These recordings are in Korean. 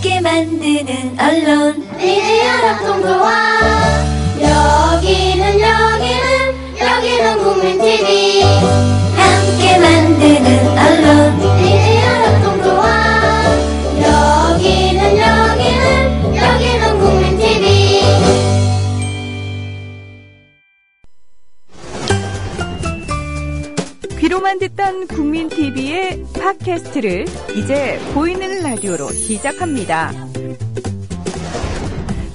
함께 만드는 언론 미디어 협동조합. 여기는 국민TV. 함께 만드는 언론 미디어 협동조합. 여기는 국민TV. 귀로만 듣던 국민TV의 팟캐스트를 이제 보이는 라디오로 시작합니다.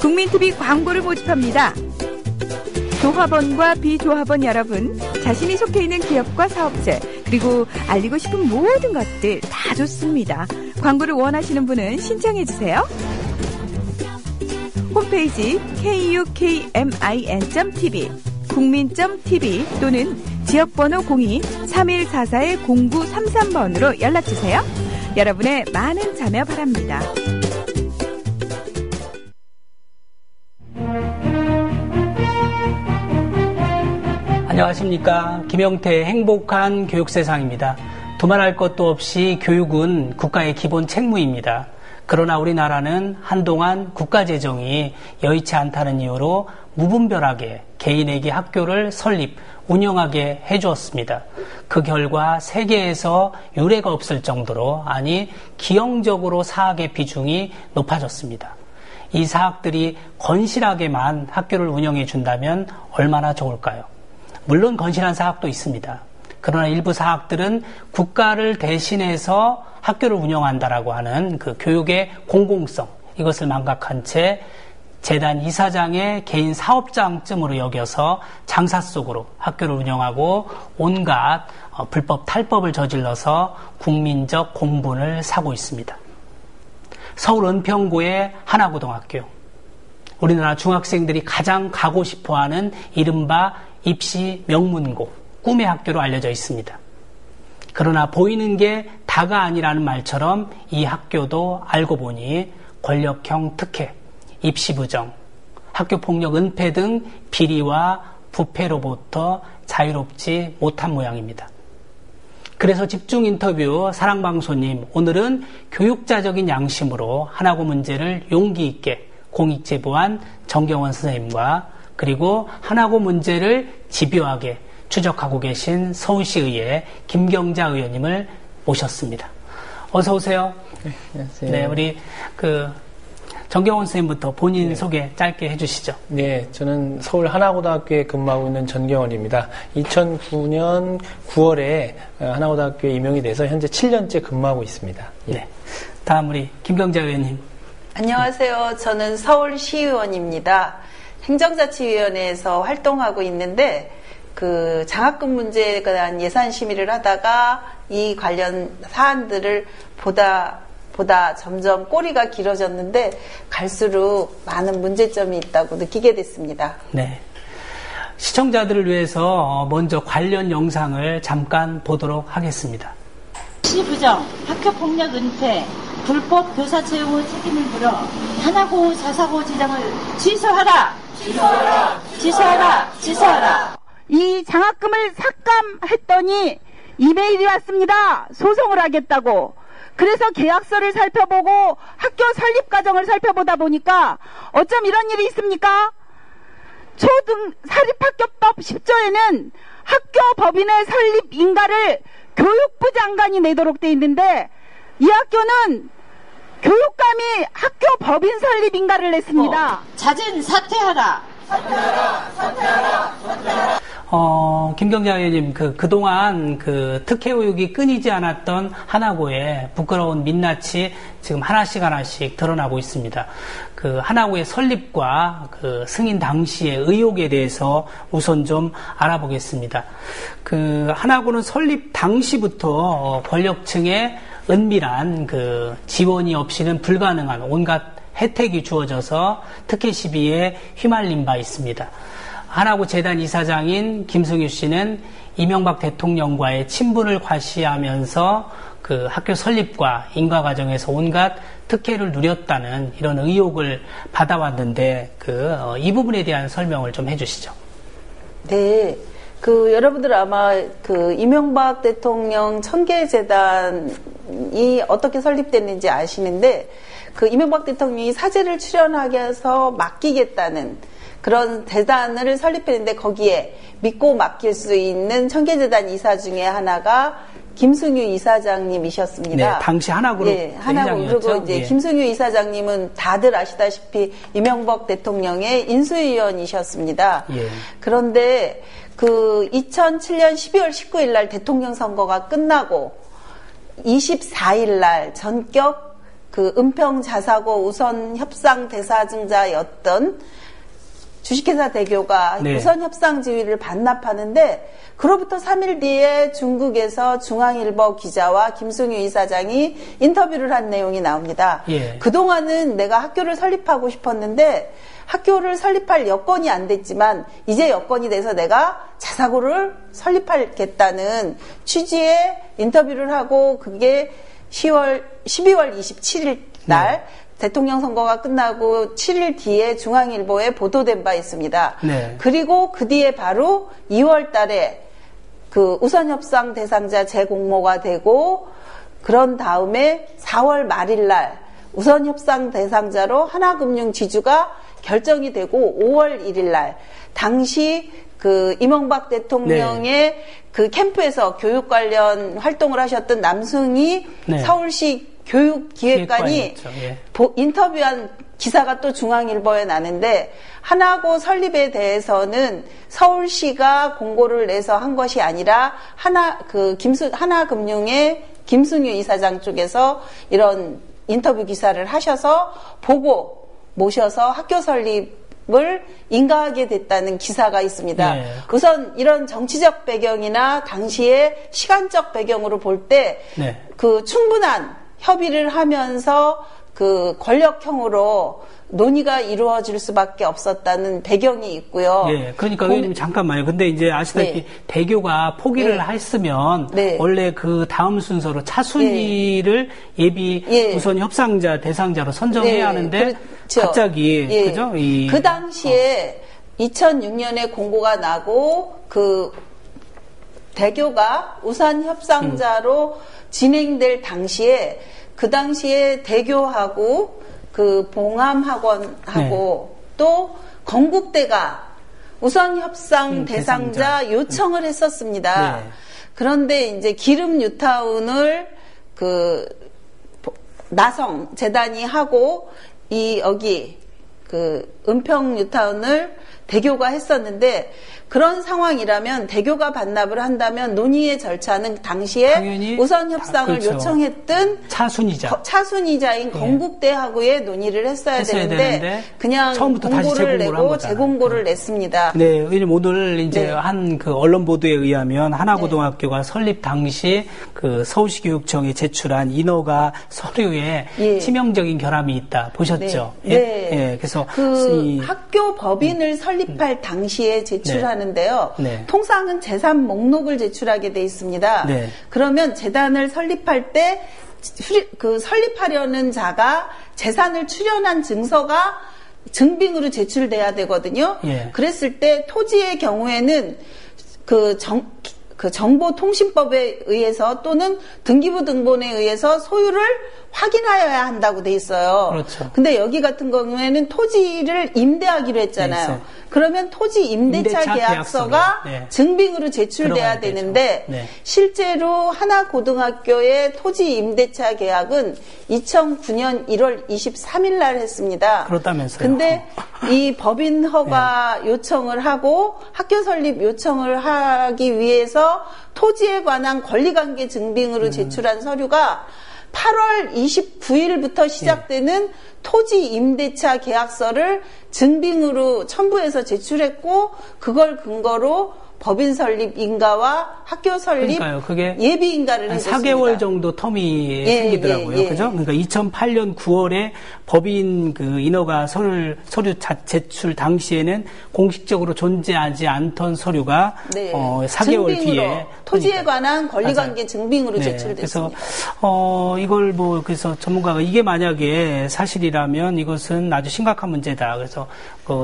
국민TV 광고를 모집합니다. 조합원과 비조합원 여러분, 자신이 속해 있는 기업과 사업체, 그리고 알리고 싶은 모든 것들 다 좋습니다. 광고를 원하시는 분은 신청해주세요. 홈페이지 kukmin.tv, 국민.tv 또는 지역번호 02-3144-0933번으로 연락주세요. 여러분의 많은 참여 바랍니다. 안녕하십니까. 김영태의 행복한 교육세상입니다. 두말할 것도 없이 교육은 국가의 기본 책무입니다. 그러나 우리나라는 한동안 국가재정이 여의치 않다는 이유로 무분별하게 개인에게 학교를 설립, 운영하게 해주었습니다. 그 결과 세계에서 유례가 없을 정도로, 아니 기형적으로 사학의 비중이 높아졌습니다. 이 사학들이 건실하게만 학교를 운영해 준다면 얼마나 좋을까요? 물론 건실한 사학도 있습니다. 그러나 일부 사학들은 국가를 대신해서 학교를 운영한다라고 하는 그 교육의 공공성, 이것을 망각한 채 재단 이사장의 개인 사업장쯤으로 여겨서 장사 속으로 학교를 운영하고 온갖 불법 탈법을 저질러서 국민적 공분을 사고 있습니다. 서울 은평구의 하나고등학교, 우리나라 중학생들이 가장 가고 싶어하는 이른바 입시 명문고, 꿈의 학교로 알려져 있습니다. 그러나 보이는 게 다가 아니라는 말처럼 이 학교도 알고 보니 권력형 특혜, 입시부정, 학교폭력 은폐 등 비리와 부패로부터 자유롭지 못한 모양입니다. 그래서 집중 인터뷰 사랑방송님, 오늘은 교육자적인 양심으로 하나고 문제를 용기 있게 공익 제보한 정경원 선생님과 그리고 하나고 문제를 집요하게 추적하고 계신 서울시의회 김경자 의원님을 모셨습니다. 어서 오세요. 네, 안녕하세요. 네, 우리 정경원 선생님부터 본인 소개 짧게 해주시죠. 네, 저는 서울 하나고등학교에 근무하고 있는 전경원입니다. 2009년 9월에 하나고등학교에 임용이 돼서 현재 7년째 근무하고 있습니다. 네, 다음 우리 김경자 의원님. 안녕하세요. 저는 서울시의원입니다. 행정자치위원회에서 활동하고 있는데 그 장학금 문제에 대한 예산 심의를 하다가 이 관련 사안들을 보다 점점 꼬리가 길어졌는데 갈수록 많은 문제점이 있다고 느끼게 됐습니다. 네. 시청자들을 위해서 먼저 관련 영상을 잠깐 보도록 하겠습니다. 입시부정, 학교폭력 은폐, 불법 교사 채용의 책임을 물어 하나고 자사고 지장을 취소하라! 취소하라! 취소하라! 취소하라! 이 장학금을 삭감했더니 이메일이 왔습니다. 소송을 하겠다고. 그래서 계약서를 살펴보고 학교 설립 과정을 살펴보다 보니까 어쩜 이런 일이 있습니까? 사립학교법 10조에는 학교 법인의 설립 인가를 교육부 장관이 내도록 돼 있는데 이 학교는 교육감이 학교 법인 설립 인가를 냈습니다. 잦은 사퇴하라. 김경자 의원님, 그동안 특혜 의혹이 끊이지 않았던 하나고의 부끄러운 민낯이 지금 하나씩 드러나고 있습니다. 하나고의 설립과 승인 당시의 의혹에 대해서 우선 좀 알아보겠습니다. 하나고는 설립 당시부터 권력층의 은밀한 지원이 없이는 불가능한 온갖 혜택이 주어져서 특혜 시비에 휘말린 바 있습니다. 하나고 재단 이사장인 김승유 씨는 이명박 대통령과의 친분을 과시하면서 학교 설립과 인가 과정에서 온갖 특혜를 누렸다는 이런 의혹을 받아왔는데 이 부분에 대한 설명을 좀 해주시죠. 네, 여러분들 아마 이명박 대통령 청계재단이 어떻게 설립됐는지 아시는데, 이명박 대통령이 사제를 출연하게 해서 맡기겠다는 그런 재단을 설립했는데, 거기에 믿고 맡길 수 있는 청계재단 이사 중에 하나가 김승유 이사장님이셨습니다. 네, 당시 하나그룹 하나그룹. 그리고 이제 김승유 이사장님은 다들 아시다시피 이명박 대통령의 인수위원이셨습니다. 예. 그런데 2007년 12월 19일 날 대통령 선거가 끝나고 24일 날 전격 은평 자사고 우선 협상 대상자였던 주식회사 대교가 네. 우선 협상 지위를 반납하는데, 그로부터 3일 뒤에 중국에서 중앙일보 기자와 김승유 이사장이 인터뷰를 한 내용이 나옵니다. 예. 그동안은 내가 학교를 설립하고 싶었는데 학교를 설립할 여건이 안 됐지만 이제 여건이 돼서 내가 자사고를 설립하겠다는 취지의 인터뷰를 하고, 그게 12월 27일 날 대통령 선거가 끝나고 7일 뒤에 중앙일보에 보도된 바 있습니다. 네. 그리고 그 뒤에 바로 2월 달에 우선협상 대상자 재공모가 되고, 그런 다음에 4월 말일 날 우선협상 대상자로 하나금융 지주가 결정이 되고, 5월 1일 날 당시 이명박 대통령의 캠프에서 교육 관련 활동을 하셨던 남승희 네. 서울시 교육기획관이 예. 인터뷰한 기사가 또 중앙일보에 나는데, 하나고 설립에 대해서는 서울시가 공고를 내서 한 것이 아니라 하나금융의 김승유 이사장 쪽에서 이런 인터뷰 기사를 하셔서 보고 모셔서 학교 설립을 인가하게 됐다는 기사가 있습니다. 네. 우선 이런 정치적 배경이나 당시의 시간적 배경으로 볼 때 네. 충분한 협의를 하면서 권력형으로 논의가 이루어질 수밖에 없었다는 배경이 있고요. 예, 그러니까 의원님 잠깐만요. 근데 이제 아시다시피 네. 대교가 포기를 네. 했으면 네. 원래 다음 순서로 차순위를 예비 우선 협상자 대상자로 선정해야 하는데 그렇죠. 갑자기 그죠? 그 당시에 2006년에 공고가 나고 대교가 우선 협상자로 진행될 당시에 그 당시에 대교하고 봉암학원하고 또 건국대가 우선 협상 대상자 요청을 했었습니다. 네. 그런데 이제 기름 뉴타운을 나성 재단이 하고 여기 은평 뉴타운을 대교가 했었는데, 그런 상황이라면 대교가 반납을 한다면 논의의 절차는 당시에 우선 협상을 그렇죠. 요청했던 차순이자인 건국대하고의 논의를 했어야 되는데 그냥 처음부터 공고를 내고 재공고를 냈습니다. 네, 의원님 오늘 이제 한 언론 보도에 의하면 하나고등학교가 설립 당시 서울시 교육청에 제출한 인허가 서류에 치명적인 결함이 있다 보셨죠? 네. 예, 그래서 학교 법인을 설립할 당시에 제출하는데요. 네. 통상은 재산 목록을 제출하게 돼 있습니다. 네. 그러면 재단을 설립할 때 설립하려는 자가 재산을 출연한 증서가 증빙으로 제출돼야 되거든요. 예. 그랬을 때 토지의 경우에는 정보통신법에 의해서 또는 등기부 등본에 의해서 소유를 확인하여야 한다고 돼 있어요. 그렇죠. 근데 여기 같은 경우에는 토지를 임대하기로 했잖아요. 네, 그러면 토지 임대차 계약서가 증빙으로 제출돼야 되는데 실제로 하나고등학교의 토지 임대차 계약은 2009년 1월 23일 날 했습니다. 그렇다면서요. 근데 이 법인 허가 요청을 하고 학교 설립 요청을 하기 위해서 토지에 관한 권리관계 증빙으로 제출한 서류가 8월 29일부터 시작되는 토지 임대차 계약서를 증빙으로 첨부해서 제출했고, 그걸 근거로 법인 설립 인가와 학교 설립 예비 인가를 해줬습니다. 4개월 정도 텀이 생기더라고요. 그죠? 그러니까 2008년 9월에 법인 인허가 서류 제출 당시에는 공식적으로 존재하지 않던 서류가 4개월 증빙으로, 뒤에 토지에 관한 권리관계 증빙으로 제출됐습니다. 그래서 이걸 그래서 전문가가 이게 만약에 사실이라면 이것은 아주 심각한 문제다. 그래서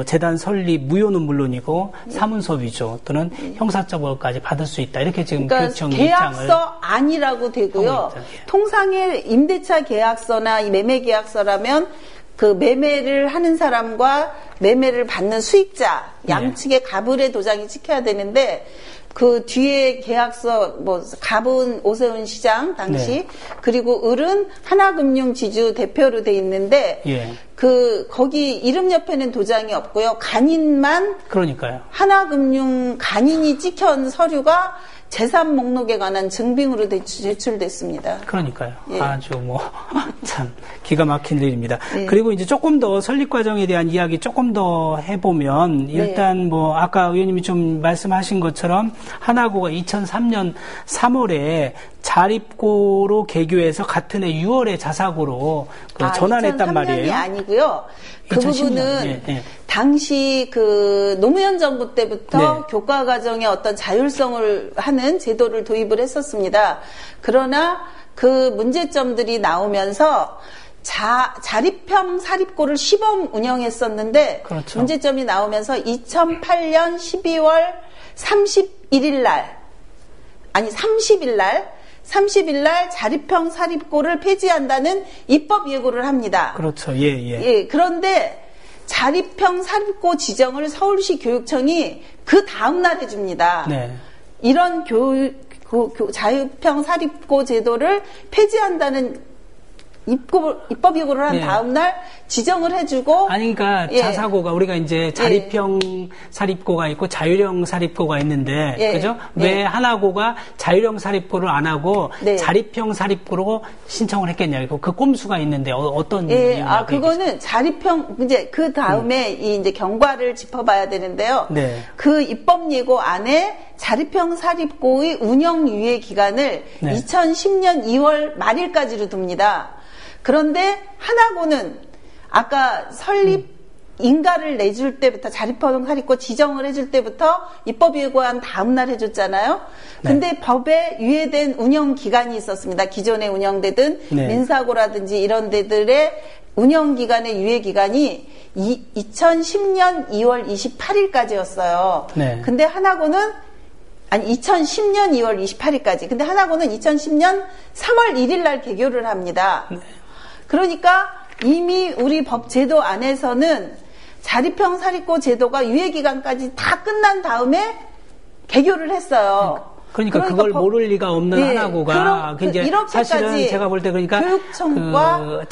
재단 설립 무효는 물론이고 사문서 위조 또는 형사처벌까지 받을 수 있다. 이렇게 지금 그러니까 교육청이 계약서 입장을 아니라고 되고요. 하고 있죠. 예. 통상의 임대차 계약서나 이 매매 계약서라면 그 매매를 하는 사람과 매매를 받는 수익자 양측의 가불의 도장이 찍혀야 되는데 그 뒤에 계약서 뭐 갑은 오세훈 시장 당시 그리고 을은 하나금융지주 대표로 돼 있는데 그 거기 이름 옆에는 도장이 없고요. 간인만 그러니까요. 하나금융 간인이 찍힌 서류가 재산 목록에 관한 증빙으로 제출됐습니다. 그러니까요. 예. 아주 참 기가 막힌 일입니다. 예. 그리고 이제 조금 더 설립 과정에 대한 이야기 조금 더 해보면 일단 아까 의원님이 좀 말씀하신 것처럼 하나고가 2003년 3월에 자립고로 개교해서 같은 해 6월에 자사고로 전환했단 말이에요. 2003년이 아니고요. 그 2010년. 부분은 당시 그 노무현 정부 때부터 교과 과정에 어떤 자율성을 하는 제도를 도입을 했었습니다. 그러나 그 문제점들이 나오면서 자립형 사립고를 시범 운영했었는데 그렇죠. 문제점이 나오면서 2008년 12월 30일 날 자립형 사립고를 폐지한다는 입법 예고를 합니다. 그렇죠. 예. 그런데 자립형 사립고 지정을 서울시 교육청이 그 다음 날 해줍니다. 네. 이런 자립형 사립고 제도를 폐지한다는 입법 예고를 한 다음 날 지정을 해주고 아니 그러니까 자사고가 우리가 이제 자립형 사립고가 있고 자율형 사립고가 있는데 그죠? 왜 하나고가 자율형 사립고를 안 하고 자립형 사립고로 신청을 했겠냐? 그 꼼수가 있는데 어떤 이유냐? 그거는 자립형 이제 그 다음에 이제 경과를 짚어봐야 되는데요. 그 입법 예고 안에 자립형 사립고의 운영 유예 기간을 2010년 2월 말일까지로 둡니다. 그런데 하나고는 아까 설립 인가를 내줄 때부터 자립형 사립고 지정을 해줄 때부터 입법 예고한 다음 날 해줬잖아요. 근데 법에 유예된 운영 기간이 있었습니다. 기존에 운영되던 민사고라든지 이런 데들의 운영 기간의 유예 기간이 2010년 2월 28일까지였어요. 근데 하나고는 2010년 2월 28일까지. 근데 하나고는 2010년 3월 1일 날 개교를 합니다. 그러니까 이미 우리 법 제도 안에서는 자립형 사립고 제도가 유예기간까지 다 끝난 다음에 개교를 했요 그러니까 그걸 모를 리가 없는 하나고가 이제 사실은 제가 볼 때 그러니까 교육청과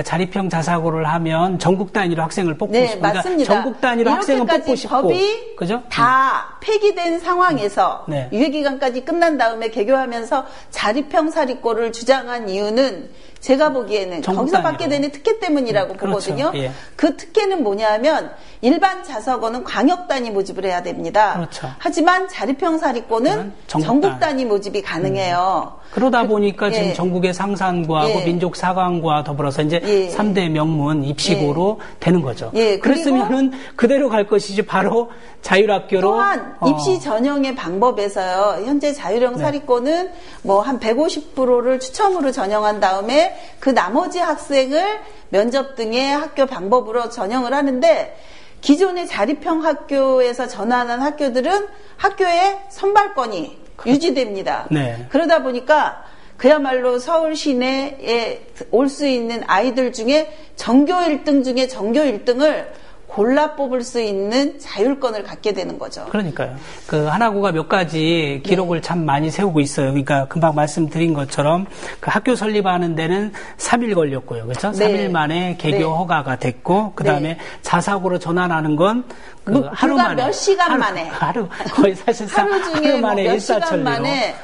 자립형 자사고를 하면 전국 단위로 학생을 뽑고 싶고, 맞습니다. 전국 단위로 학생을 뽑고 싶고, 법이 그죠? 다 폐기된 상황에서 유예기간까지 끝난 다음에 개교하면서 자립형 사립고를 주장한 이유는 제가 보기에는 거기서 받게 되는 특혜 때문이라고 보거든요. 그 특혜는 뭐냐면 일반 자사고는 광역 단위 모집을 해야 됩니다. 하지만 자립형 사립고는 전국 단위 모집이 가능해요. 그러다 보니까 지금 전국의 상산고하고 민족사관고와 더불어서 이제 3대 명문 입시고로 되는 거죠. 그랬으면은 그대로 갈 것이지 바로 자율학교로. 또한 입시 전형의 방법에서요. 현재 자율형 사립고는 뭐 한 150%를 추첨으로 전형한 다음에 그 나머지 학생을 면접 등의 학교 방법으로 전형을 하는데 기존의 자립형 학교에서 전환한 학교들은 학교의 선발권이 유지됩니다. 그러다 보니까 그야말로 서울 시내에 올 수 있는 아이들 중에 전교 1등 중에 전교 1등을 골라 뽑을 수 있는 자율권을 갖게 되는 거죠. 그러니까요. 그 하나고가 몇 가지 기록을 참 많이 세우고 있어요. 그러니까 금방 말씀드린 것처럼 그 학교 설립하는 데는 3일 걸렸고요. 그렇죠? 3일 만에 개교 허가가 됐고 그다음에 자사고로 전환하는 건 그 하루 만에 몇 시간 만에 하루 거의 사실상 하루 중에 만에 몇 시간 만에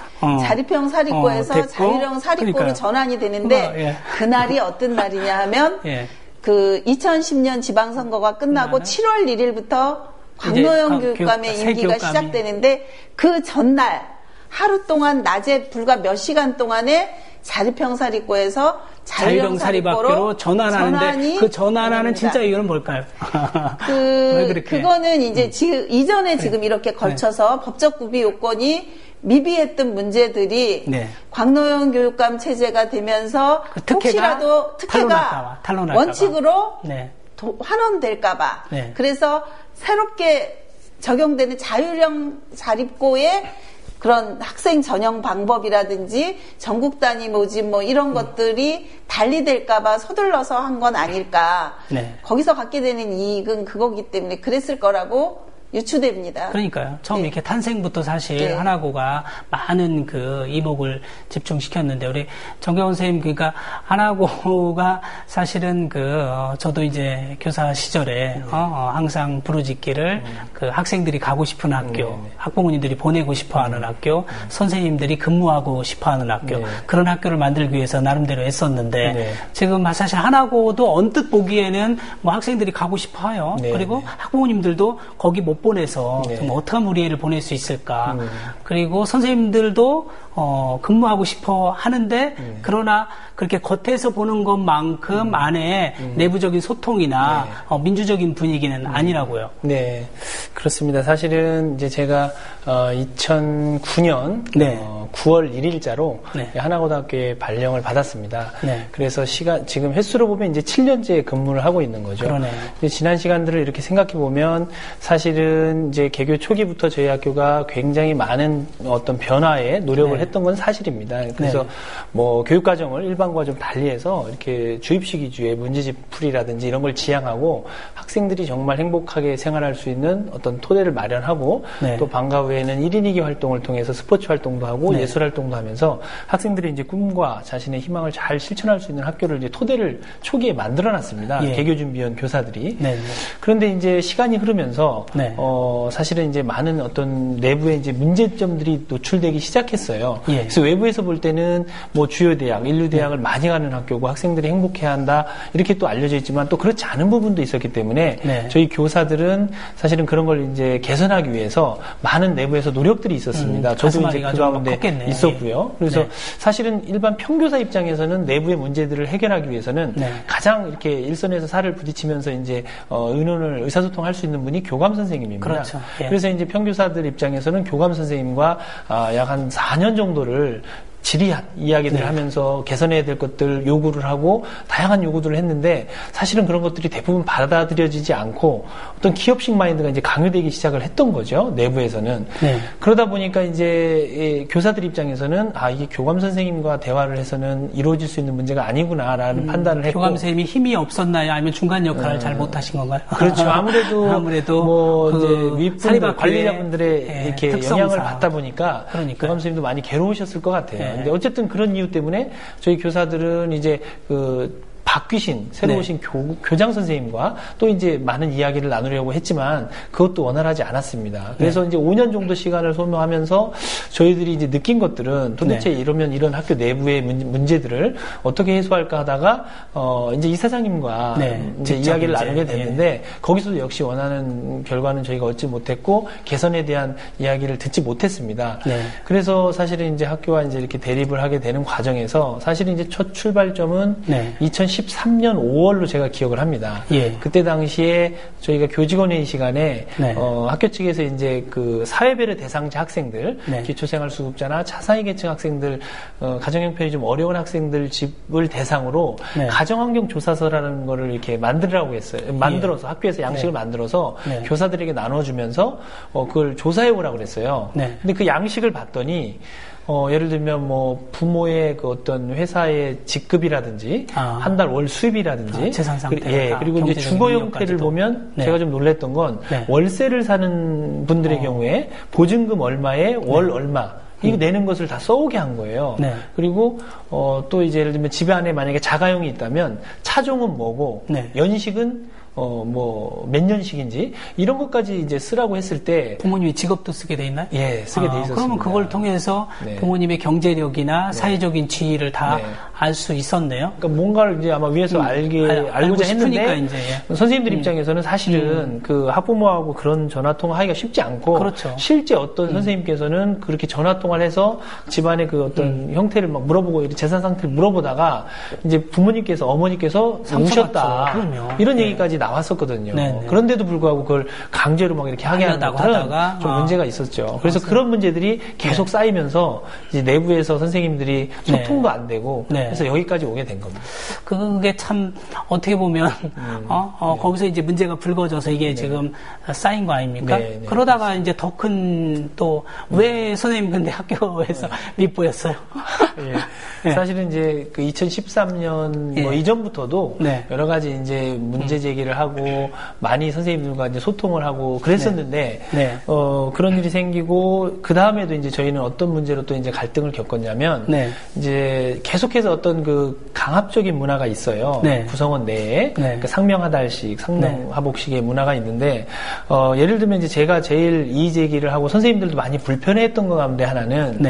자립형 사립고에서 자율형 사립고로 전환이 되는데 그날이 어떤 날이냐 하면 그 2010년 지방선거가 끝나고 7월 1일부터 광노영 교육감의 임기가 시작되는데 그 전날 하루 동안 낮에 불과 몇 시간 동안에 자립형 사립고에서 자율형 사립고로 전환하는데 그 전환하는 진짜 이유는 뭘까요? 그거는 이제 지금 이전에 지금 이렇게 걸쳐서 법적 구비 요건이 미비했던 문제들이 네. 광노현 교육감 체제가 되면서 그 혹시라도 특혜가 탄론할까 봐. 원칙으로 네. 환원될까봐. 네. 그래서 새롭게 적용되는 자율형 자립고의 그런 학생 전형 방법이라든지 전국 단위 모집 뭐 이런 것들이 달리 될까봐 서둘러서 한 건 아닐까. 네. 거기서 갖게 되는 이익은 그거기 때문에 그랬을 거라고 유추됩니다. 그러니까요. 처음 네. 이렇게 탄생부터 사실 네. 하나고가 많은 그 이목을 집중시켰는데 우리 정경원 선생님 그러니까 하나고가 사실은 저도 이제 교사 시절에 항상 부르짖기를 그 학생들이 가고 싶은 학교, 학부모님들이 보내고 싶어하는 학교, 선생님들이 근무하고 싶어하는 학교 그런 학교를 만들기 위해서 나름대로 애썼는데 지금 사실 하나고도 언뜻 보기에는 뭐 학생들이 가고 싶어요. 그리고 학부모님들도 거기 못 보내서 정말 어떻게 하면 우리 애를 보낼 수 있을까. 그리고 선생님들도 근무하고 싶어 하는데 그러나 그렇게 겉에서 보는 것만큼 안에 내부적인 소통이나 민주적인 분위기는 아니라고요. 네, 그렇습니다. 사실은 이제 제가 2009년 9월 1일자로 하나고등학교에 발령을 받았습니다. 그래서 지금 횟수로 보면 이제 7년째 근무를 하고 있는 거죠. 지난 시간들을 이렇게 생각해 보면 사실은 이제 개교 초기부터 저희 학교가 굉장히 많은 어떤 변화에 노력을 했던 건 사실입니다. 그래서 뭐 교육과정을 일반과 좀 달리해서 이렇게 주입식 위주의 문제집 풀이라든지 이런 걸 지향하고 학생들이 정말 행복하게 생활할 수 있는 어떤 토대를 마련하고 또 방과 후에는 1인 2기 활동을 통해서 스포츠 활동도 하고 예술 활동도 하면서 학생들이 이제 꿈과 자신의 희망을 잘 실천할 수 있는 학교를 이제 토대를 초기에 만들어놨습니다. 개교 준비원 교사들이. 그런데 이제 시간이 흐르면서 사실은 이제 많은 어떤 내부의 이제 문제점들이 노출되기 시작했어요. 그래서 외부에서 볼 때는 뭐 주요 대학, 인류 대학을 많이 가는 학교고 학생들이 행복해야 한다 이렇게 또 알려져 있지만 또 그렇지 않은 부분도 있었기 때문에 저희 교사들은 사실은 그런 걸 이제 개선하기 위해서 많은 내부에서 노력들이 있었습니다. 저도 이제 그 가운데 있었고요. 그래서 사실은 일반 평교사 입장에서는 내부의 문제들을 해결하기 위해서는 가장 이렇게 일선에서 살을 부딪히면서 이제 의사소통할 수 있는 분이 교감 선생님입니다. 그래서 이제 평교사들 입장에서는 교감 선생님과 약 한 4년 정도를 질의한 이야기들을 하면서 개선해야 될 것들 요구를 하고 다양한 요구들을 했는데 사실은 그런 것들이 대부분 받아들여지지 않고 어떤 기업식 마인드가 이제 강요되기 시작을 했던 거죠. 내부에서는. 그러다 보니까 이제 교사들 입장에서는 이게 교감 선생님과 대화를 해서는 이루어질 수 있는 문제가 아니구나라는 판단을 했고. 교감 선생님이 힘이 없었나요? 아니면 중간 역할을 잘 못하신 건가요? 그렇죠. 아무래도 뭐 이제 윗분들 관리자분들의 이렇게 특성상. 영향을 받다 보니까 교감 선생님도 많이 괴로우셨을 것 같아요. 근데 어쨌든 그런 이유 때문에 저희 교사들은 이제 바뀌신 새로 오신 교장 선생님과 또 이제 많은 이야기를 나누려고 했지만 그것도 원활하지 않았습니다. 그래서 이제 5년 정도 시간을 소모하면서 저희들이 이제 느낀 것들은 도대체 이러면 이런 학교 내부의 문제들을 어떻게 해소할까 하다가 이제 이사장님과 이제 이야기를 나누게 됐는데 거기서도 역시 원하는 결과는 저희가 얻지 못했고 개선에 대한 이야기를 듣지 못했습니다. 그래서 사실은 이제 학교와 이제 이렇게 대립을 하게 되는 과정에서 사실은 이제 첫 출발점은 2013년 5월로 제가 기억을 합니다. 그때 당시에 저희가 교직원회의 시간에 학교 측에서 이제 그 사회배려 대상자 학생들, 기초생활수급자나 차상위 계층 학생들, 가정 형편이 좀 어려운 학생들 집을 대상으로 가정환경 조사서라는 거를 이렇게 만들라고 했어요. 만들어서 학교에서 양식을 만들어서 교사들에게 나눠주면서 그걸 조사해 오라고 그랬어요. 근데 그 양식을 봤더니 예를 들면 뭐 부모의 그 어떤 회사의 직급이라든지 한 달 월 수입이라든지 재산 상태 그리고 이제 주거 형태를 보면 제가 좀 놀랬던 건 월세를 사는 분들의 경우에 보증금 얼마에 월 얼마 이거 내는 것을 다 써오게 한 거예요. 그리고 또 이제 예를 들면 집 안에 만약에 자가용이 있다면 차종은 뭐고 연식은 뭐 몇 년씩인지 이런 것까지 이제 쓰라고 했을 때 부모님이 직업도 쓰게 돼 있나요? 쓰게 돼 있었습니다. 그러면 그걸 통해서 부모님의 경제력이나 사회적인 지위를 다 알 수 있었네요. 그러니까 뭔가를 이제 아마 위에서 알고자 했는데 이제, 선생님들 입장에서는 사실은 그 학부모하고 그런 전화 통화하기가 쉽지 않고 실제 어떤 선생님께서는 그렇게 전화 통화를 해서 집안의 그 어떤 형태를 막 물어보고 재산 상태를 물어보다가 이제 부모님께서 어머니께서 우셨다 이런 얘기까지 나왔었거든요. 네네. 그런데도 불구하고 그걸 강제로 막 이렇게 하게 하는 것들은 좀 문제가 있었죠. 그래서 그런 문제들이 계속 쌓이면서 이제 내부에서 선생님들이 소통도 안 되고 그래서 여기까지 오게 된 겁니다. 그게 참 어떻게 보면 거기서 이제 문제가 불거져서 이게 지금 쌓인 거 아닙니까? 그러다가 이제 더 큰 또 왜 선생님 근데 학교에서 밉보였어요? 사실은 이제 그 2013년 뭐 이전부터도 여러 가지 이제 문제 제기를 하고 많이 선생님들과 이제 소통을 하고 그랬었는데 그런 일이 생기고 그 다음에도 이제 저희는 어떤 문제로 또 이제 갈등을 겪었냐면 이제 계속해서 어떤 그 강압적인 문화가 있어요. 구성원 내에 그 상명하달식, 상명하복식의 문화가 있는데 예를 들면 이제 제가 제일 이의 제기를 하고 선생님들도 많이 불편해했던 것 가운데 하나는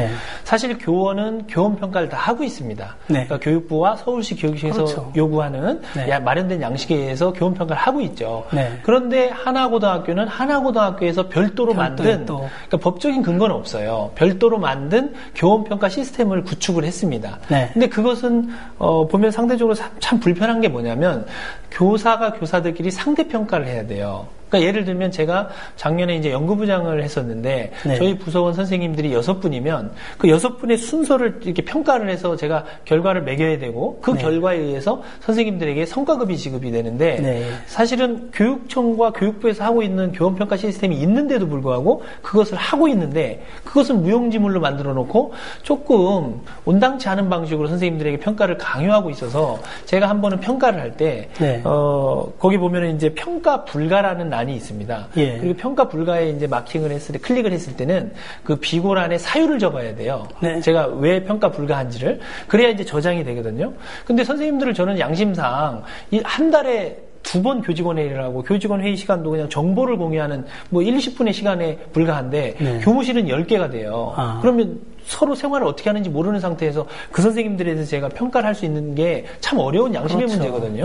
사실 교원은 교원 평가를 다 하고 있습니다. 그러니까 교육부와 서울시 교육청에서 요구하는 마련된 양식에 의해서 교원 평가를 하고 있죠. 그런데 하나고등학교는 하나고등학교에서 별도로 만든 그러니까 법적인 근거는 없어요. 별도로 만든 교원 평가 시스템을 구축을 했습니다. 근데 그것은 보면 상대적으로 참 불편한 게 뭐냐면 교사가 교사들끼리 상대 평가를 해야 돼요. 그러니까 예를 들면 제가 작년에 이제 연구부장을 했었는데 저희 부서원 선생님들이 6분이면 그 6분의 순서를 이렇게 평가를 해서 제가 결과를 매겨야 되고 그 결과에 의해서 선생님들에게 성과급이 지급이 되는데 사실은 교육청과 교육부에서 하고 있는 교원평가 시스템이 있는데도 불구하고 그것을 하고 있는데 그것을 무용지물로 만들어 놓고 조금 온당치 않은 방식으로 선생님들에게 평가를 강요하고 있어서 제가 한 번은 평가를 할 때 거기 보면은 이제 평가 불가라는 란이 있습니다. 그리고 평가 불가에 이제 마킹을 했을 때 클릭을 했을 때는 그 비고란에 사유를 적어야 돼요. 제가 왜 평가 불가한지를 그래야 이제 저장이 되거든요. 근데 선생님들을 저는 양심상 한 달에 2번 교직원 회의를 하고 교직원 회의 시간도 그냥 정보를 공유하는 뭐 1, 20분의 시간에 불과한데 교무실은 10개가 돼요. 그러면 서로 생활을 어떻게 하는지 모르는 상태에서 그 선생님들에 대해서 제가 평가를 할 수 있는 게 참 어려운 양심의 문제거든요.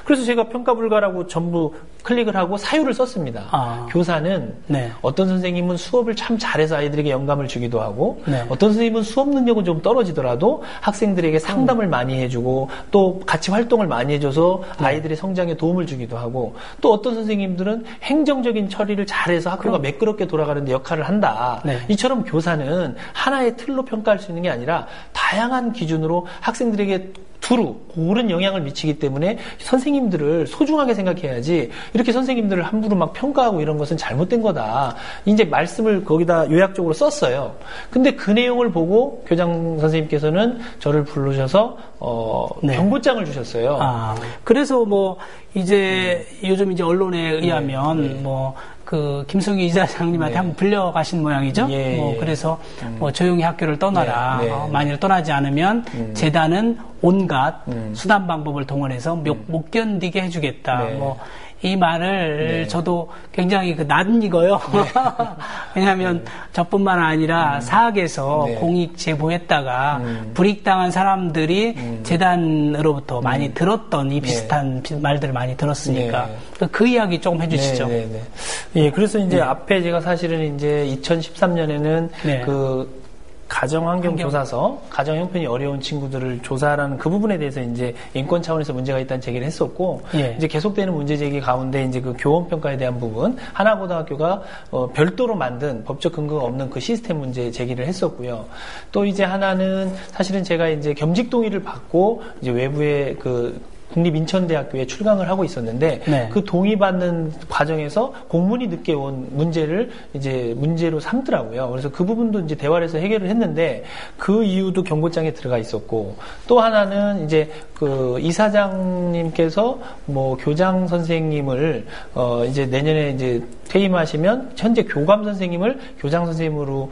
그래서 제가 평가 불가라고 전부 클릭을 하고 사유를 썼습니다. 교사는 어떤 선생님은 수업을 참 잘해서 아이들에게 영감을 주기도 하고 어떤 선생님은 수업 능력은 좀 떨어지더라도 학생들에게 상담을 많이 해주고 또 같이 활동을 많이 해줘서 아이들의 성장에 도움을 주기도 하고 또 어떤 선생님들은 행정적인 처리를 잘해서 학교가 매끄럽게 돌아가는 데 역할을 한다. 이처럼 교사는 하나의 틀로 평가할 수 있는 게 아니라 다양한 기준으로 학생들에게 두루 옳은 영향을 미치기 때문에 선생님들을 소중하게 생각해야지 이렇게 선생님들을 함부로 막 평가하고 이런 것은 잘못된 거다. 이제 말씀을 거기다 요약적으로 썼어요. 근데 그 내용을 보고 교장 선생님께서는 저를 부르셔서 경고장을 주셨어요. 그래서 뭐 이제 요즘 이제 언론에 의하면 그 김성기 이사장님한테 한번 불려가신 모양이죠. 그래서 뭐 조용히 학교를 떠나라. 만일 떠나지 않으면 재단은 온갖 수단 방법을 동원해서 못 견디게 해주겠다. 이 말을 저도 굉장히 낯익어요. 왜냐하면 저뿐만 아니라 사학에서 공익 제보했다가 불이익당한 사람들이 재단으로부터 많이 들었던 이 비슷한 말들을 많이 들었으니까 그 이야기 조금 해주시죠. 그래서 이제 앞에 제가 사실은 이제 2013년에는 그 가정환경조사서, 가정 형편이 어려운 친구들을 조사하는 그 부분에 대해서 이제 인권 차원에서 문제가 있다는 제기를 했었고, 이제 계속되는 문제 제기 가운데 이제 그 교원평가에 대한 부분, 하나고등학교가 별도로 만든 법적 근거가 없는 그 시스템 문제 제기를 했었고요. 또 이제 하나는 사실은 제가 이제 겸직 동의를 받고 이제 외부의 그 국립인천대학교에 출강을 하고 있었는데 그 동의받는 과정에서 공문이 늦게 온 문제를 이제 문제로 삼더라고요. 그래서 그 부분도 이제 대화를 해서 해결을 했는데 그 이유도 경고장에 들어가 있었고 또 하나는 이제 그 이사장님께서 뭐 교장 선생님을 이제 내년에 이제 퇴임하시면 현재 교감 선생님을 교장 선생님으로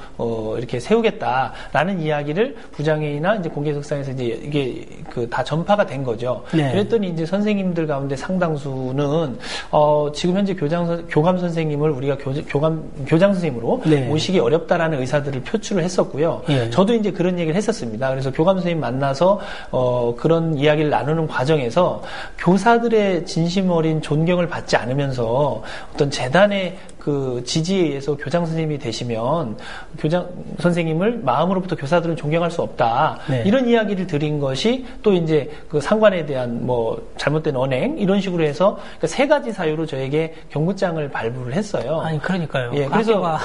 이렇게 세우겠다라는 이야기를 부장회의나 이제 공개석상에서 이제 이게 그 다 전파가 된 거죠. 그랬더니 이제 선생님들 가운데 상당수는 지금 현재 교감 선생님을 우리가 교장 선생님으로 모시기 어렵다라는 의사들을 표출을 했었고요. 저도 이제 그런 얘기를 했었습니다. 그래서 교감 선생님 만나서 그런 이야기를 나누는 과정에서 교사들의 진심 어린 존경을 받지 않으면서 어떤 재단의 그 지지에 의해서 교장 선생님이 되시면 교장 선생님을 마음으로부터 교사들은 존경할 수 없다. 네. 이런 이야기를 드린 것이 또 이제 그 상관에 대한 뭐 잘못된 언행 이런 식으로 해서 그러니까 3가지 사유로 저에게 경고장을 발부를 했어요. 아니 그러니까요. 예, 그래서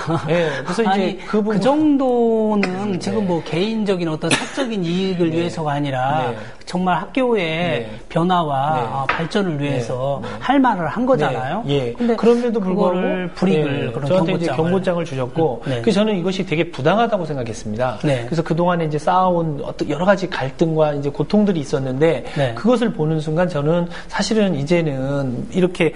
그래서 아니, 이제 그 부분 그 정도는 지금 뭐 개인적인 어떤 사적인 이익을 위해서가 아니라 정말 학교의 변화와 발전을 위해서 할 말을 한 거잖아요. 근데 그럼에도 불구하고 불이익을 그런 저한테 이제 경고장을 주셨고, 그래서 저는 이것이 되게 부당하다고 생각했습니다. 그래서 그 동안에 이제 쌓아온 어떤 여러 가지 갈등과 이제 고통들이 있었는데 그것을 보는 순간 저는 사실은 이제는 이렇게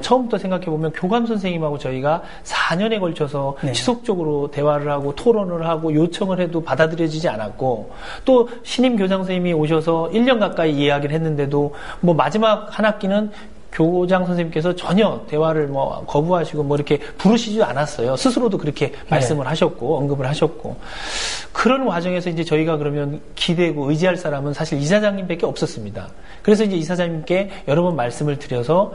처음부터 생각해 보면 교감 선생님하고 저희가 4년에 걸쳐서 지속적으로 대화를 하고 토론을 하고 요청을 해도 받아들여지지 않았고 또 신임 교장 선생님이 오셔서 1년 가까이 이야기를 했는데도 뭐 마지막 한 학기는 교장 선생님께서 전혀 대화를 뭐 거부하시고 뭐 이렇게 부르시지도 않았어요. 스스로도 그렇게 말씀을 하셨고 언급을 하셨고 그런 과정에서 이제 저희가 그러면 기대고 의지할 사람은 사실 이사장님밖에 없었습니다. 그래서 이제 이사장님께 여러 번 말씀을 드려서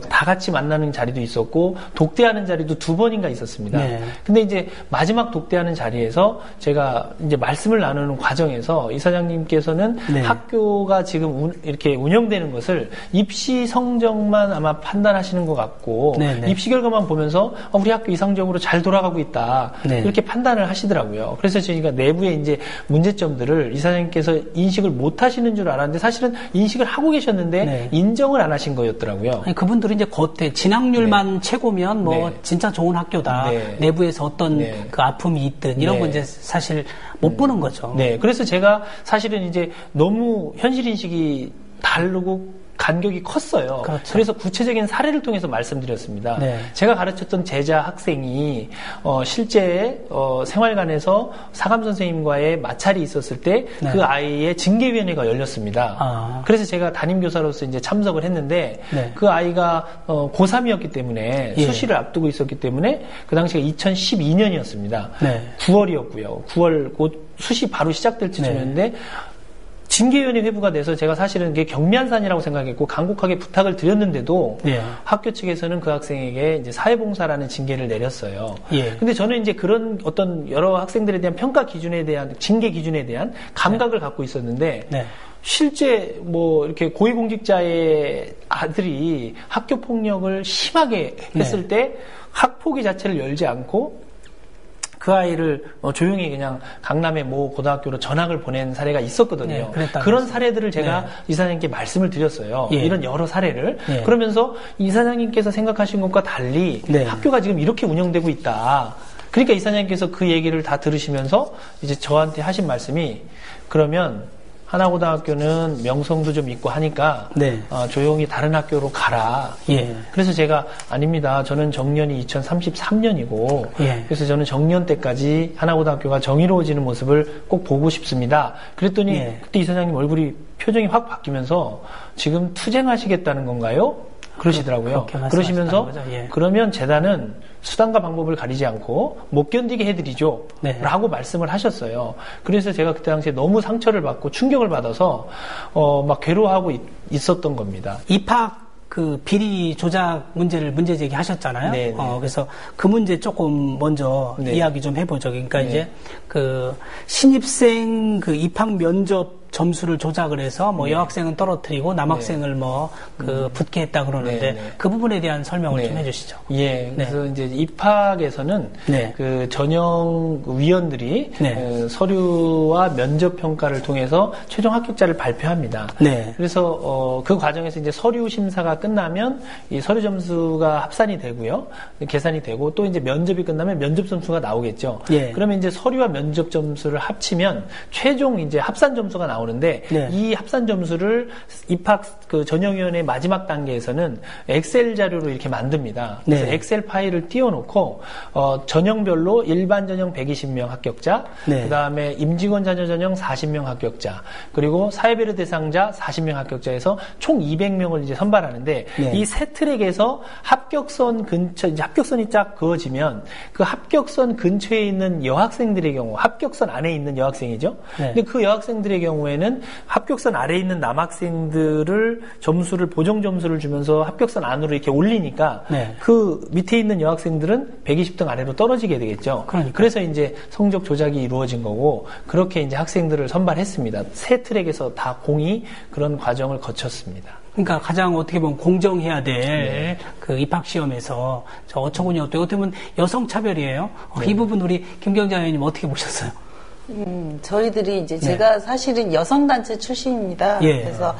다 같이 만나는 자리도 있었고 독대하는 자리도 2번인가 있었습니다. 근데 이제 마지막 독대하는 자리에서 제가 이제 말씀을 나누는 과정에서 이사장님께서는 학교가 지금 이렇게 운영되는 것을 입시 성적만 아마 판단하시는 것 같고 입시 결과만 보면서 우리 학교 이상적으로 잘 돌아가고 있다 이렇게 판단을 하시더라고요. 그래서 저희가 내부에 이제 문제점들을 이사장님께서 인식을 못 하시는 줄 알았는데 사실은 인식을 하고 계셨는데 인정을 안 하신 거였더라고요. 아니, 그분들이 이제 겉에 진학률만 최고면 뭐 진짜 좋은 학교다. 내부에서 어떤 그 아픔이 있든 이런 거 이제 사실 못 보는 거죠. 그래서 제가 사실은 이제 너무 현실 인식이 다르고 간격이 컸어요. 그래서 구체적인 사례를 통해서 말씀드렸습니다. 제가 가르쳤던 제자 학생이 실제 생활관에서 사감 선생님과의 마찰이 있었을 때 그 아이의 징계위원회가 열렸습니다. 그래서 제가 담임교사로서 이제 참석을 했는데 그 아이가 고3이었기 때문에 수시를 앞두고 있었기 때문에 그 당시가 2012년이었습니다. 9월이었고요. 9월 곧 수시 바로 시작될 즈음이었는데 징계위원회 회부가 돼서 제가 사실은 이게 경미한산이라고 생각했고 간곡하게 부탁을 드렸는데도 학교 측에서는 그 학생에게 이제 사회봉사라는 징계를 내렸어요. 근데 저는 이제 그런 어떤 여러 학생들에 대한 평가 기준에 대한 징계 기준에 대한 감각을 갖고 있었는데 실제 뭐 이렇게 고위공직자의 아들이 학교 폭력을 심하게 했을 때 학폭위 자체를 열지 않고 그 아이를 조용히 그냥 강남의 모 고등학교로 전학을 보낸 사례가 있었거든요. 그런 사례들을 제가 이사장님께 말씀을 드렸어요. 이런 여러 사례를. 그러면서 이사장님께서 생각하신 것과 달리 학교가 지금 이렇게 운영되고 있다. 그러니까 이사장님께서 그 얘기를 다 들으시면서 이제 저한테 하신 말씀이 그러면 하나고등학교는 명성도 좀 있고 하니까 조용히 다른 학교로 가라. 그래서 제가 아닙니다. 저는 정년이 2033년이고 그래서 저는 정년 때까지 하나고등학교가 정의로워지는 모습을 꼭 보고 싶습니다. 그랬더니 그때 이사장님 표정이 확 바뀌면서 지금 투쟁하시겠다는 건가요? 그러시더라고요. 그러시면서 그러면 재단은 수단과 방법을 가리지 않고 못 견디게 해드리죠. 라고 말씀을 하셨어요. 그래서 제가 그때 당시에 너무 상처를 받고 충격을 받아서 막 괴로워하고 있었던 겁니다. 입학 그 비리 조작 문제 제기하셨잖아요. 그래서 그 문제 조금 먼저 이야기 좀 해보죠. 그러니까 이제 그 신입생 그 입학 면접 점수를 조작을 해서 뭐 여학생은 떨어뜨리고 남학생을 뭐 그 붙게 했다 그러는데 그 부분에 대한 설명을 좀 해주시죠. 그래서 이제 입학에서는 그 전형 위원들이 서류와 면접 평가를 통해서 최종 합격자를 발표합니다. 그래서 그 과정에서 이제 서류 심사가 끝나면 이 서류 점수가 합산이 되고요, 계산이 되고 또 이제 면접이 끝나면 면접 점수가 나오겠죠. 그러면 이제 서류와 면접 점수를 합치면 최종 이제 합산 점수가 나오는데 이 합산 점수를 입학 그 전형위원회 마지막 단계에서는 엑셀 자료로 이렇게 만듭니다. 그래서 엑셀 파일을 띄워놓고 전형별로 일반 전형 120명 합격자, 그 다음에 임직원 자녀 전형 40명 합격자, 그리고 사회배려 대상자 40명 합격자에서 총 200명을 이제 선발하는데 이 세 트랙에서 합격선 근처 이제 합격선이 쫙 그어지면 그 합격선 근처에 있는 여학생들의 경우, 합격선 안에 있는 여학생이죠. 근데 그 여학생들의 경우에 경우에는 합격선 아래에 있는 남학생들을 점수를 보정 점수를 주면서 합격선 안으로 이렇게 올리니까 네. 그 밑에 있는 여학생들은 120등 아래로 떨어지게 되겠죠. 그래서 이제 성적 조작이 이루어진 거고 그렇게 이제 학생들을 선발했습니다. 세 트랙에서 다 공이 그런 과정을 거쳤습니다. 그러니까 가장 어떻게 보면 공정해야 될 그 입학 시험에서 저 어처구니 어떻게 보면 여성 차별이에요. 이 부분 우리 김경자 의원님 어떻게 보셨어요? 저희들이 이제 제가 사실은 여성단체 출신입니다. 그래서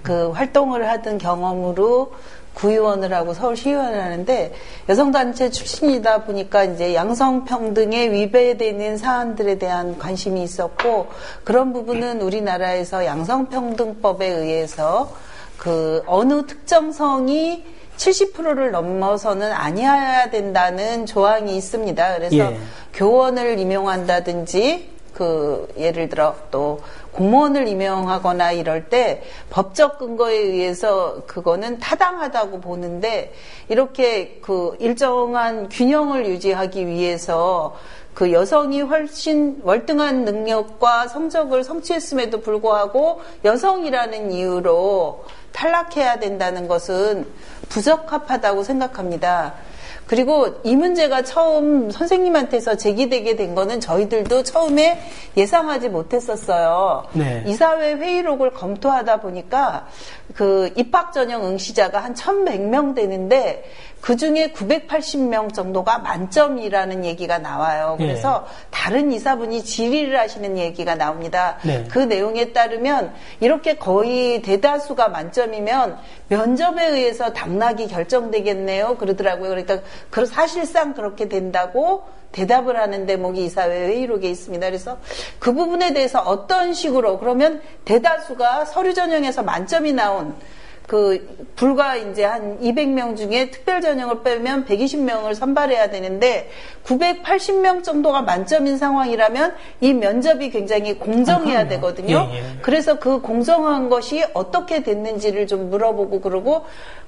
그 활동을 하던 경험으로 구의원을 하고 서울시의원을 하는데 여성단체 출신이다 보니까 이제 양성평등에 위배되는 사안들에 대한 관심이 있었고 그런 부분은 우리나라에서 양성평등법에 의해서 그 어느 특정성이 70%를 넘어서는 아니어야 된다는 조항이 있습니다. 그래서 교원을 임용한다든지 그 예를 들어 또 공무원을 임용하거나 이럴 때 법적 근거에 의해서 그거는 타당하다고 보는데 이렇게 그 일정한 균형을 유지하기 위해서 그 여성이 훨씬 월등한 능력과 성적을 성취했음에도 불구하고 여성이라는 이유로 탈락해야 된다는 것은 부적합하다고 생각합니다. 그리고 이 문제가 처음 선생님한테서 제기되게 된 거는 저희들도 처음에 예상하지 못했었어요. 이사회 회의록을 검토하다 보니까 그 입학 전형 응시자가 한 1,100명 되는데 그 중에 980명 정도가 만점이라는 얘기가 나와요. 그래서 다른 이사분이 질의를 하시는 얘기가 나옵니다. 그 내용에 따르면 이렇게 거의 대다수가 만점이면 면접에 의해서 당락이 결정되겠네요. 그러더라고요. 그러니까 사실상 그렇게 된다고 대답을 하는 대목이 이사회 회의록에 있습니다. 그래서 그 부분에 대해서 어떤 식으로 그러면 대다수가 서류 전형에서 만점이 나온 그 불과 이제 한 200명 중에 특별 전형을 빼면 120명을 선발해야 되는데 980명 정도가 만점인 상황이라면 이 면접이 굉장히 공정해야 되거든요. 그래서 그 공정한 것이 어떻게 됐는지를 좀 물어보고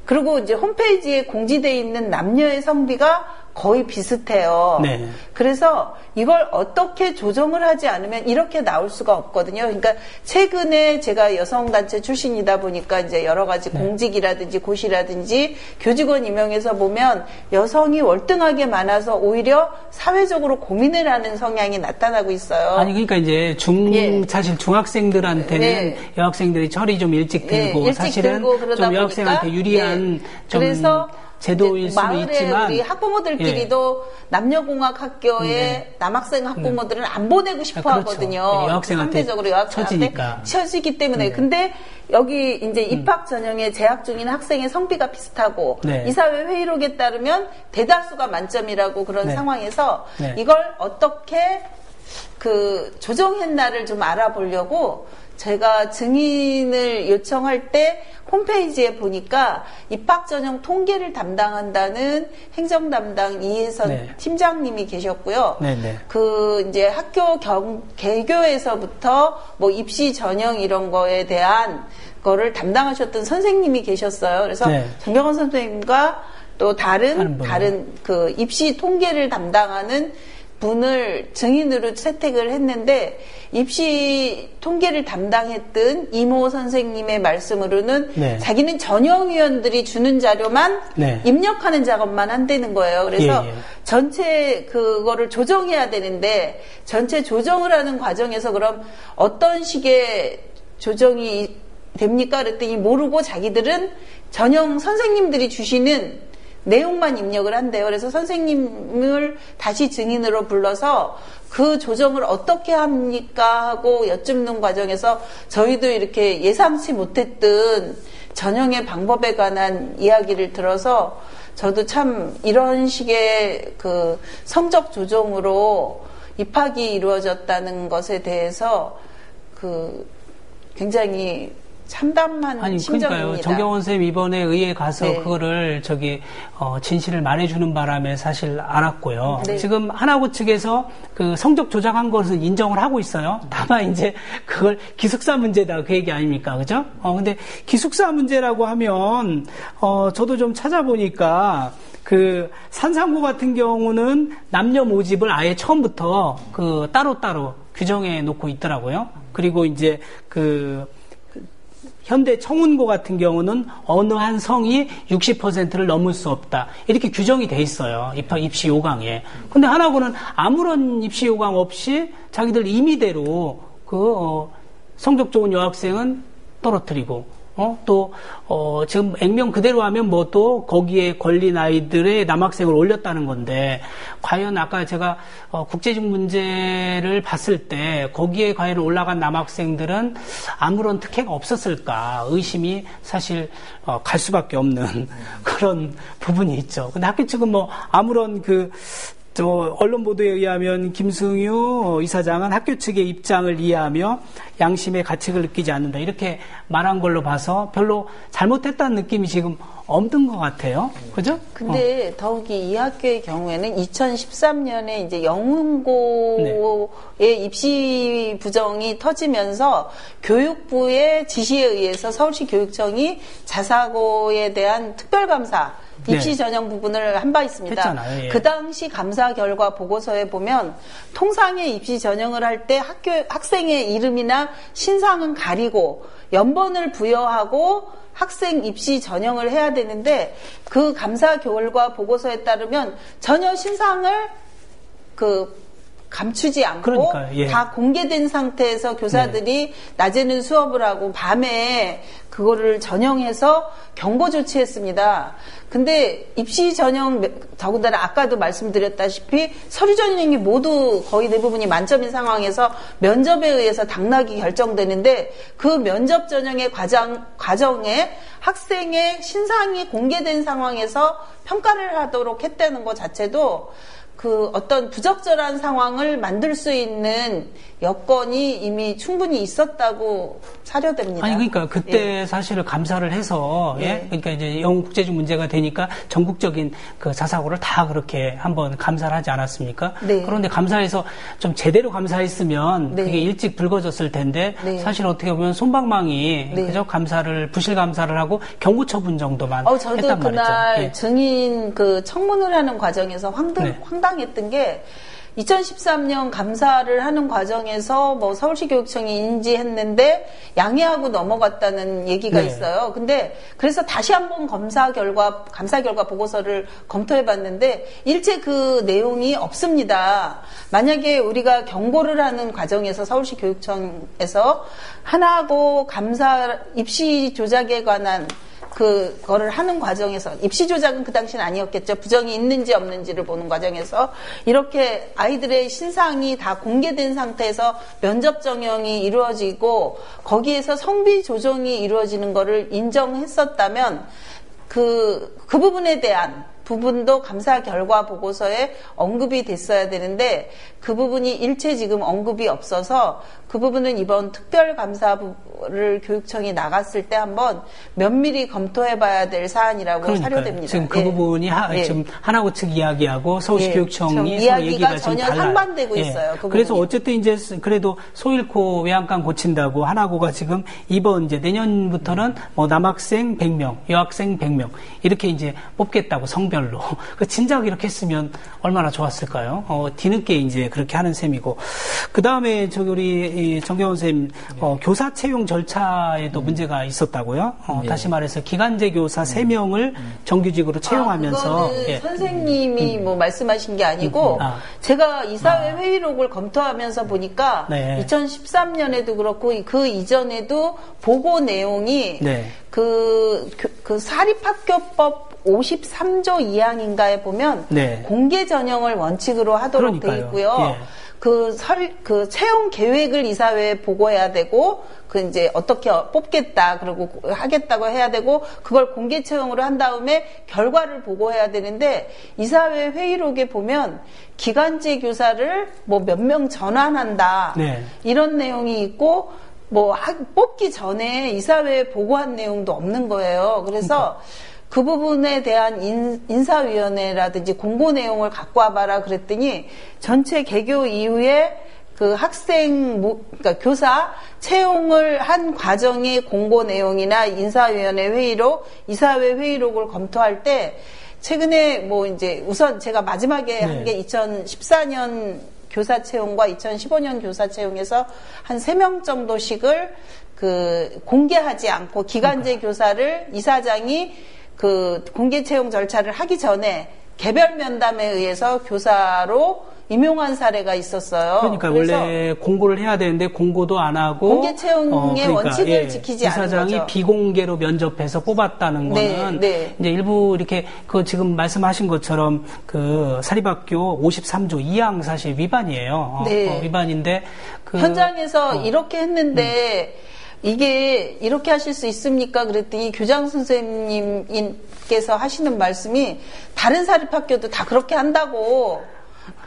그리고 이제 홈페이지에 공지되어 있는 남녀의 성비가 거의 비슷해요. 그래서 이걸 어떻게 조정을 하지 않으면 이렇게 나올 수가 없거든요. 그러니까 최근에 제가 여성단체 출신이다 보니까 이제 여러 가지 공직이라든지 고시라든지 교직원 임용에서 보면 여성이 월등하게 많아서 오히려 사회적으로 고민을 하는 성향이 나타나고 있어요. 아니 그러니까 이제 사실 중학생들한테는 여학생들이 철이 좀 일찍 들고 사실은 좀 여학생한테 유리한 좀 그래서 제도일 수도 있지만 우리 학부모들끼리도 남녀공학 학교에 남학생 학부모들은 안 보내고 싶어 하거든요. 여학생한테 상대적으로 여학생한테 쳐지기 때문에. 근데 여기 이제 입학 전형에 재학 중인 학생의 성비가 비슷하고 이사회 회의록에 따르면 대다수가 만점이라고 그런 상황에서 이걸 어떻게 그 조정했나를 좀 알아보려고 제가 증인을 요청할 때 홈페이지에 보니까 입학 전형 통계를 담당한다는 행정 담당 이혜선 팀장님이 계셨고요. 그 이제 학교 개교에서부터 뭐 입시 전형 이런 거에 대한 거를 담당하셨던 선생님이 계셨어요. 그래서 정경원 선생님과 또 다른 그 입시 통계를 담당하는 분을 증인으로 채택을 했는데 입시 통계를 담당했던 이모 선생님의 말씀으로는 자기는 전형위원들이 주는 자료만 입력하는 작업만 한다는 거예요. 그래서 전체 그거를 조정해야 되는데 전체 조정을 하는 과정에서 그럼 어떤 식의 조정이 됩니까? 그랬더니 모르고 자기들은 전형 선생님들이 주시는 내용만 입력을 한대요. 그래서 선생님을 다시 증인으로 불러서 그 조정을 어떻게 합니까? 하고 여쭙는 과정에서 저희도 이렇게 예상치 못했던 전형의 방법에 관한 이야기를 들어서 저도 참 이런 식의 그 성적 조정으로 입학이 이루어졌다는 것에 대해서 그 굉장히 참담한 심정입니다. 그러니까요. 정경원 선생님 이번에 의회에 가서 그거를 진실을 말해주는 바람에 사실 알았고요. 지금 하나고 측에서 그 성적 조작한 것은 인정을 하고 있어요. 다만 이제 그걸 기숙사 문제다 그 얘기 아닙니까, 그죠? 근데 기숙사 문제라고 하면 저도 좀 찾아보니까 그 산상고 같은 경우는 남녀 모집을 아예 처음부터 그 따로따로 규정해 놓고 있더라고요. 그리고 이제 현대 청운고 같은 경우는 어느 한 성이 60%를 넘을 수 없다. 이렇게 규정이 돼 있어요. 입시 요강에. 근데 하나고는 아무런 입시 요강 없이 자기들 임의대로 성적 좋은 여학생은 떨어뜨리고, 지금 액면 그대로 하면 뭐 또 거기에 걸린 아이들의 남학생을 올렸다는 건데, 과연 아까 제가 국제적 문제를 봤을 때 거기에 과연 올라간 남학생들은 아무런 특혜가 없었을까 의심이 사실 갈 수밖에 없는 그런 부분이 있죠. 근데 학교 측은 뭐 아무런 언론 보도에 의하면 김승유 이사장은 학교 측의 입장을 이해하며 양심의 가책을 느끼지 않는다. 이렇게 말한 걸로 봐서 별로 잘못했다는 느낌이 지금 없는 것 같아요. 그죠? 근데 더욱이 이 학교의 경우에는 2013년에 이제 영흥고의 입시 부정이 터지면서 교육부의 지시에 의해서 서울시 교육청이 자사고에 대한 특별감사 입시 전형 부분을 한 바 있습니다. 했잖아요. 예. 그 당시 감사 결과 보고서에 보면 통상의 입시 전형을 할 때 학생의 이름이나 신상은 가리고 연번을 부여하고 학생 입시 전형을 해야 되는데 그 감사 결과 보고서에 따르면 전혀 신상을 감추지 않고 예. 다 공개된 상태에서 교사들이 낮에는 수업을 하고 밤에 그거를 전형해서 경고 조치했습니다. 근데 입시 전형 더군다나 아까도 말씀드렸다시피 서류 전형이 모두 거의 대부분이 만점인 상황에서 면접에 의해서 당락이 결정되는데 그 면접 전형의 과정에 학생의 신상이 공개된 상황에서 평가를 하도록 했다는 것 자체도 어떤 부적절한 상황을 만들 수 있는 여건이 이미 충분히 있었다고 사료됩니다. 아니, 그러니까 그때 사실을 감사를 해서, 그러니까 이제 영국제적 문제가 되니까 전국적인 자사고를 다 그렇게 한번 감사를 하지 않았습니까? 네. 그런데 감사해서 좀 제대로 감사했으면 그게 일찍 불거졌을 텐데 사실 어떻게 보면 솜방망이 그저 부실 감사를 하고 경고 처분 정도만 저도 했단 말이죠. 그날 증인 청문을 하는 과정에서 황당했던 게 2013년 감사를 하는 과정에서 서울시 교육청이 인지했는데 양해하고 넘어갔다는 얘기가 있어요. 근데 그래서 다시 한번 감사 결과 보고서를 검토해 봤는데 일체 그 내용이 없습니다. 만약에 우리가 경고를 하는 과정에서 서울시 교육청에서 하나고 감사 입시 조작에 관한 그거를 하는 과정에서 입시 조작은 그 당시는 아니었겠죠. 부정이 있는지 없는지를 보는 과정에서 이렇게 아이들의 신상이 다 공개된 상태에서 면접 정형이 이루어지고 거기에서 성비 조정이 이루어지는 거를 인정했었다면 그 부분에 대한 부분도 감사 결과 보고서에 언급이 됐어야 되는데 그 부분이 일체 지금 언급이 없어서 그 부분은 이번 특별감사를 교육청이 나갔을 때 한번 면밀히 검토해봐야 될 사안이라고 사료됩니다. 지금 그 부분이 지금 하나고 측 이야기하고 서울시 교육청이 이야기가 전혀 상반되고 있어요. 그 그래서 부분이. 어쨌든 이제 그래도 소잃고 외양간 고친다고 하나고가 지금 이번 이제 내년부터는 남학생 100명, 여학생 100명 이렇게 이제 뽑겠다고 성별로. 진작 이렇게 했으면 얼마나 좋았을까요? 뒤늦게 이제 그렇게 하는 셈이고. 그 다음에 우리 정경원 선생님, 교사 채용 절차에도 문제가 있었다고요? 다시 말해서 기간제 교사 3명을 정규직으로 채용하면서. 그거는 선생님이 말씀하신 게 아니고, 제가 이사회 회의록을 검토하면서 보니까, 2013년에도 그렇고, 그 이전에도 보고 내용이, 사립학교법 53조 2항인가에 보면 공개 전형을 원칙으로 하도록 돼 있고요. 그 채용 계획을 이사회에 보고해야 되고 이제 어떻게 뽑겠다 그리고 하겠다고 해야 되고 그걸 공개 채용으로 한 다음에 결과를 보고해야 되는데 이사회 회의록에 보면 기간제 교사를 몇 명 전환한다 이런 내용이 있고 뽑기 전에 이사회에 보고한 내용도 없는 거예요. 그래서 그 부분에 대한 인사위원회라든지 공고 내용을 갖고 와봐라 그랬더니 전체 개교 이후에 그 그러니까 교사 채용을 한 과정의 공고 내용이나 인사위원회 회의록, 이사회 회의록을 검토할 때 최근에 이제 우선 제가 마지막에 한 게 2014년 교사 채용과 2015년 교사 채용에서 한 3명 정도씩을 공개하지 않고 기간제 교사를 이사장이 공개 채용 절차를 하기 전에 개별 면담에 의해서 교사로 임용한 사례가 있었어요. 그러니까 원래 공고를 해야 되는데 공고도 안 하고 공개 채용의 그러니까, 원칙을 지키지 않은 거죠. 이사장이 비공개로 면접해서 뽑았다는 거는 이제 일부 이렇게 지금 말씀하신 것처럼 사립학교 53조 2항 사실 위반이에요. 위반인데 현장에서 이렇게 했는데 이게 이렇게 하실 수 있습니까? 그랬더니 교장 선생님께서 하시는 말씀이 다른 사립학교도 다 그렇게 한다고.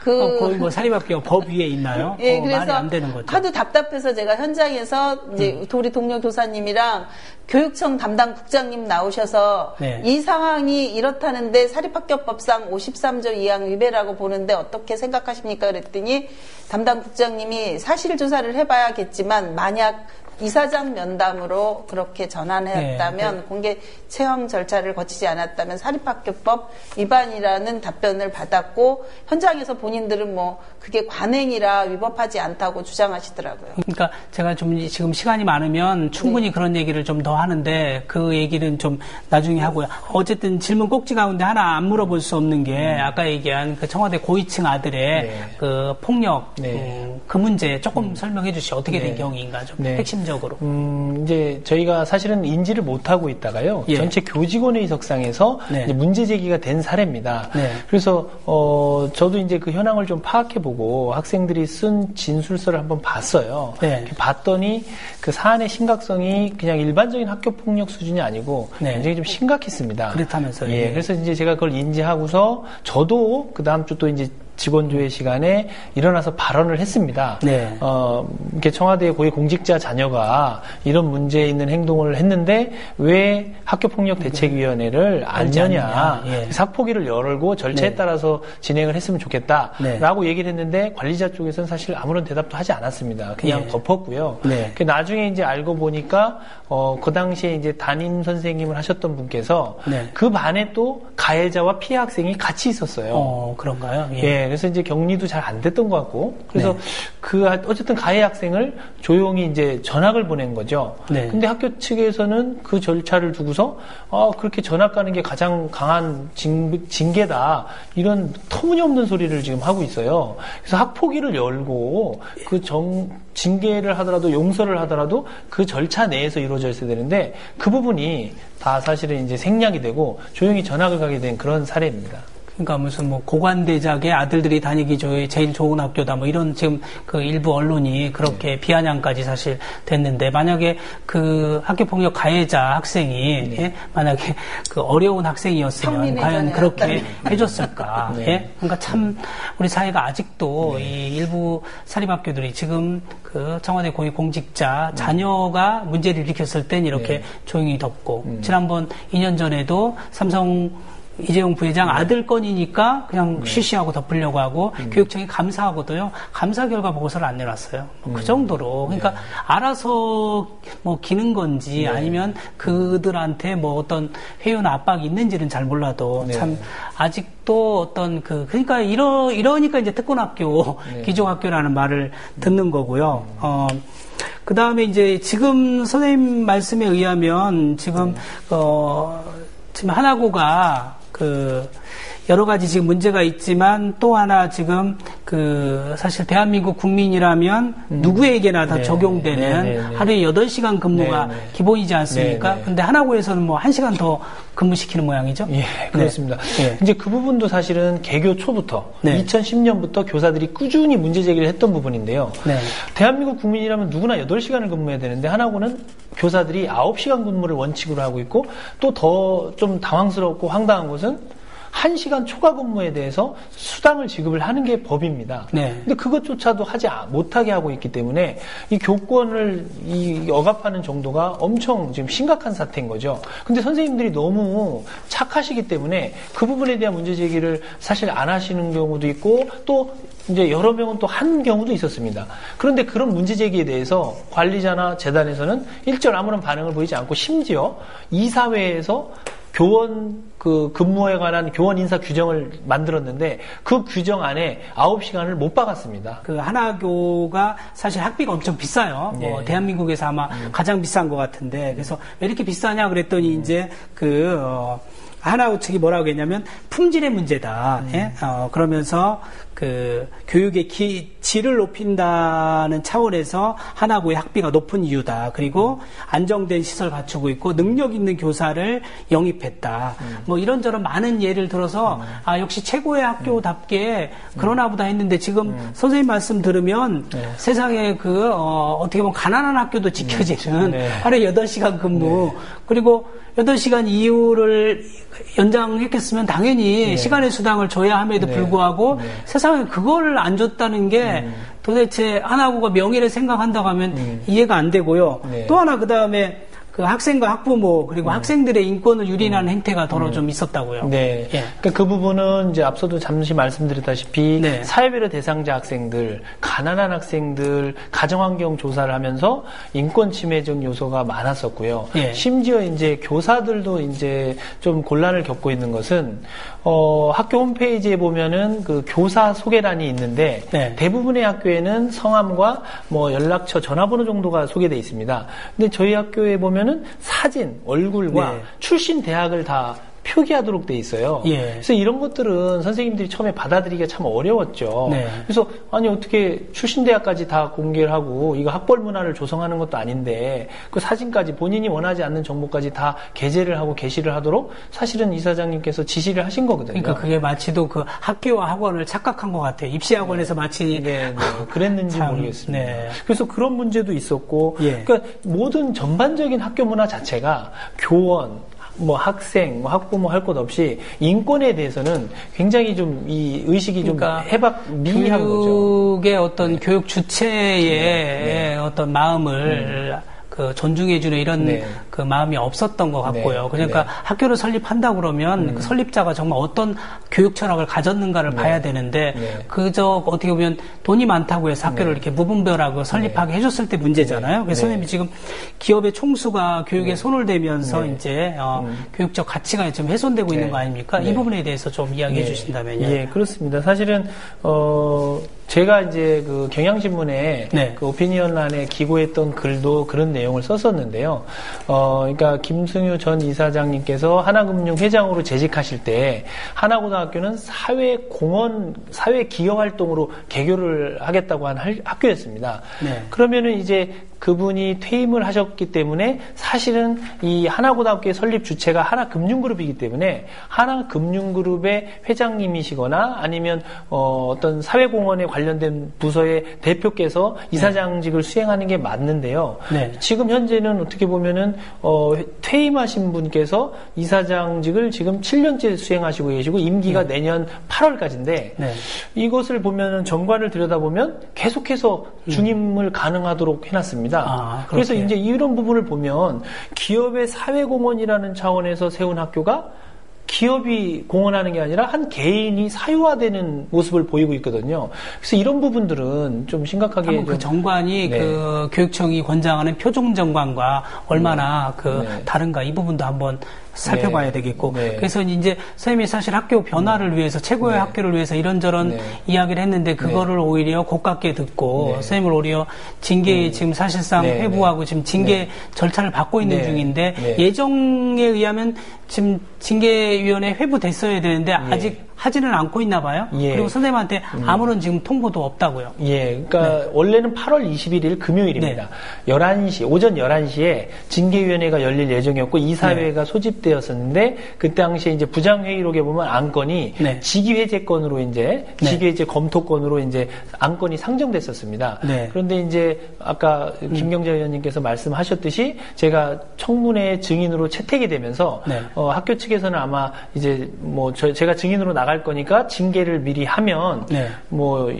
거의 사립학교 법 위에 있나요? 예, 그래서 말이 안 되는 거죠. 하도 답답해서 제가 현장에서 이제 우리 동료 교사님이랑 교육청 담당 국장님 나오셔서 이 상황이 이렇다는데 사립학교법상 53조 2항 위배라고 보는데 어떻게 생각하십니까? 그랬더니 담당 국장님이 사실조사를 해봐야겠지만 만약 이사장 면담으로 그렇게 전환했다면 공개 채용 절차를 거치지 않았다면 사립학교법 위반이라는 답변을 받았고 현장에서 본인들은 그게 관행이라 위법하지 않다고 주장하시더라고요. 그러니까 제가 좀 지금 시간이 많으면 충분히 그런 얘기를 좀 더 하는데 그 얘기는 좀 나중에 하고요. 어쨌든 질문 꼭지 가운데 하나 안 물어볼 수 없는 게 아까 얘기한 청와대 고위층 아들의 폭력 그 문제 조금 설명해 주시죠. 어떻게 된 경위인가 좀 핵심적으로. 이제 저희가 사실은 인지를 못하고 있다가요. 전체 교직원회의 석상에서 이제 문제 제기가 된 사례입니다. 그래서 저도 이제 그 현황을 좀 파악해보고 학생들이 쓴 진술서를 한번 봤어요. 봤더니 그 사안의 심각성이 그냥 일반적인 학교 폭력 수준이 아니고 굉장히 좀 심각했습니다. 그렇다면서요. 그래서 이제 제가 그걸 인지하고서 저도 그 다음 주 또 이제 직원조회 시간에 일어나서 발언을 했습니다. 이렇게 청와대 고위 공직자 자녀가 이런 문제 있는 행동을 했는데 왜 학교폭력대책위원회를 안 여냐. 학폭위를 열고 절차에 따라서 진행을 했으면 좋겠다라고 얘기를 했는데 관리자 쪽에서는 사실 아무런 대답도 하지 않았습니다. 그냥 덮었고요. 나중에 이제 알고 보니까 그 당시에 이제 담임 선생님을 하셨던 분께서 그 반에 또 가해자와 피해 학생이 같이 있었어요. 그런가요? 그래서 이제 격리도 잘 안 됐던 것 같고, 그래서 어쨌든 가해 학생을 조용히 이제 전학을 보낸 거죠. 근데 학교 측에서는 그 절차를 두고서, 그렇게 전학 가는 게 가장 강한 징계다. 이런 터무니없는 소리를 지금 하고 있어요. 그래서 학폭위를 열고, 징계를 하더라도 용서를 하더라도 그 절차 내에서 이루어져 있어야 되는데, 그 부분이 다 사실은 이제 생략이 되고, 조용히 전학을 가게 된 그런 사례입니다. 그러니까 무슨 고관대작의 아들들이 다니기 제일 좋은 학교다 이런 지금 일부 언론이 그렇게 비아냥까지 사실 됐는데 만약에 학교폭력 가해자 학생이 만약에 어려운 학생이었으면 과연 그렇게 해줬을까? 그러니까 참 우리 사회가 아직도 이 일부 사립학교들이 지금 청와대 고위 공직자 자녀가 문제를 일으켰을 땐 이렇게 조용히 덮고 지난번 2년 전에도 삼성 이재용 부회장 아들 건이니까 그냥 쉬쉬하고 덮으려고 하고 교육청이 감사하고도요. 감사 결과 보고서를 안 내놨어요. 그 정도로. 그러니까 알아서 기는 건지 아니면 그들한테 어떤 회유나 압박이 있는지는 잘 몰라도 참 아직도 어떤 그러니까 이러니까 이제 특권학교, 기종학교라는 말을 듣는 거고요. 그 다음에 이제 지금 선생님 말씀에 의하면 지금 하나고가 여러 가지 지금 문제가 있지만 또 하나 지금 사실 대한민국 국민이라면 누구에게나 다 적용되는 하루에 8시간 근무가 기본이지 않습니까? 근데 하나고에서는 1시간 더 근무시키는 모양이죠? 그렇습니다. 이제 그 부분도 사실은 개교 초부터 2010년부터 교사들이 꾸준히 문제 제기를 했던 부분인데요. 대한민국 국민이라면 누구나 8시간을 근무해야 되는데 하나고는 교사들이 9시간 근무를 원칙으로 하고 있고 또 더 좀 당황스럽고 황당한 것은 1시간 초과 근무에 대해서 수당을 지급을 하는 게 법입니다. 근데 그것조차도 못하게 하고 있기 때문에 이 교권을 억압하는 정도가 엄청 지금 심각한 사태인 거죠. 근데 선생님들이 너무 착하시기 때문에 그 부분에 대한 문제 제기를 사실 안 하시는 경우도 있고 또 이제 여러 명은 또 한 경우도 있었습니다. 그런데 그런 문제 제기에 대해서 관리자나 재단에서는 일절 아무런 반응을 보이지 않고 심지어 이사회에서 교원 그 근무에 관한 교원 인사 규정을 만들었는데 그 규정 안에 9시간을 못 박았습니다. 그 하나교가 사실 학비가 엄청 비싸요. 뭐 대한민국에서 아마 가장 비싼 것 같은데 그래서 왜 이렇게 비싸냐 그랬더니 이제 하나교 측이 뭐라고 했냐면 품질의 문제다. 예? 그러면서 그 교육의 질을 높인다는 차원에서 하나고의 학비가 높은 이유다. 그리고 안정된 시설 갖추고 있고 능력 있는 교사를 영입했다. 뭐 이런저런 많은 예를 들어서 역시 최고의 학교답게 그러나 보다 했는데 지금 선생님 말씀 들으면 세상에 어떻게 보면 가난한 학교도 지켜지는 하루에 8시간 근무 그리고 8시간 이후를 연장했겠으면 당연히 시간의 수당을 줘야 함에도 불구하고 세상에 그걸 안 줬다는 게 도대체 하나고가 명예를 생각한다고 하면 이해가 안 되고요. 또 하나 그다음에 그 학생과 학부모 그리고 학생들의 인권을 유린하는 행태가 더러 좀 있었다고요. 네. 예. 그러니까 그 부분은 이제 앞서도 잠시 말씀드렸다시피 사회배려 대상자 학생들, 가난한 학생들 가정환경 조사를 하면서 인권 침해적 요소가 많았었고요. 심지어 이제 교사들도 이제 좀 곤란을 겪고 있는 것은 학교 홈페이지에 보면은 그 교사 소개란이 있는데 대부분의 학교에는 성함과 뭐 연락처, 전화번호 정도가 소개되어 있습니다. 근데 저희 학교에 보면은 사진, 얼굴과 출신 대학을 다 표기하도록 돼 있어요. 그래서 이런 것들은 선생님들이 처음에 받아들이기가 참 어려웠죠. 그래서 아니 어떻게 출신 대학까지 다 공개를 하고 이거 학벌 문화를 조성하는 것도 아닌데 그 사진까지 본인이 원하지 않는 정보까지 다 게재를 하고 게시를 하도록 사실은 이사장님께서 지시를 하신 거거든요. 그러니까 그게 마치도 그 학교와 학원을 착각한 것 같아요. 입시학원에서 마치 그랬는지 모르겠습니다. 그래서 그런 문제도 있었고 그러니까 모든 전반적인 학교 문화 자체가 교원 뭐 학생, 뭐 학부모 할 것 없이 인권에 대해서는 굉장히 좀 이 의식이 그러니까 좀 미미한 거죠. 교육의 어떤 교육 주체의 어떤 마음을 그 존중해주는 이런 그 마음이 없었던 것 같고요. 그러니까 학교를 설립한다 그러면 그 설립자가 정말 어떤 교육 철학을 가졌는가를 봐야 되는데 그저 어떻게 보면 돈이 많다고 해서 학교를 이렇게 무분별하고 설립하게 해줬을 때 문제잖아요. 그래서 선생님이 지금 기업의 총수가 교육에 손을 대면서 이제 교육적 가치가 좀 훼손되고 있는 거 아닙니까? 이 부분에 대해서 좀 이야기해 주신다면요. 예, 그렇습니다. 사실은 제가 이제 그 경향신문에 그 오피니언란에 기고했던 글도 그런 내용을 썼었는데요. 그러니까 김승유 전 이사장님께서 하나금융 회장으로 재직하실 때 하나고등학교는 사회공헌, 사회기여활동으로 개교를 하겠다고 한 학교였습니다. 그러면은 이제 그분이 퇴임을 하셨기 때문에 사실은 이 하나고등학교의 설립 주체가 하나금융그룹이기 때문에 하나금융그룹의 회장님이시거나 아니면 어떤 사회공헌에 관련된 부서의 대표께서 이사장직을 수행하는 게 맞는데요. 지금 현재는 어떻게 보면은 퇴임하신 분께서 이사장직을 지금 7년째 수행하시고 계시고 임기가 내년 8월까지인데 이것을 보면은 정관을 들여다보면 계속해서 중임을 가능하도록 해놨습니다. 그래서 이제 이런 부분을 보면 기업의 사회공헌이라는 차원에서 세운 학교가 기업이 공헌하는 게 아니라 한 개인이 사유화되는 모습을 보이고 있거든요. 그래서 이런 부분들은 좀 심각하게 그 정관이 그 교육청이 권장하는 표준 정관과 얼마나 다른가 이 부분도 한번 살펴봐야 되겠고 그래서 이제 선생님이 사실 학교 변화를 위해서 최고의 학교를 위해서 이런저런 이야기를 했는데 그거를 오히려 고깝게 듣고 선생님을 오히려 징계에 지금 사실상 회부하고 지금 징계 절차를 받고 있는 중인데 예정에 의하면 지금 징계위원회 회부됐어야 되는데 아직 하지는 않고 있나 봐요. 그리고 선생님한테 아무런 지금 통보도 없다고요. 그러니까 원래는 8월 21일 금요일입니다. 11시, 오전 11시에 징계위원회가 열릴 예정이었고 이사회가 소집되었었는데 그 당시에 이제 부장회의록에 보면 안건이 직위해제건으로 이제 직위해제 검토건으로 이제 안건이 상정됐었습니다. 그런데 이제 아까 김경자 의원님께서 말씀하셨듯이 제가 청문회 증인으로 채택이 되면서 학교 측에서는 아마 이제 뭐 제가 증인으로 나갈 거니까 징계를 미리 하면 뭐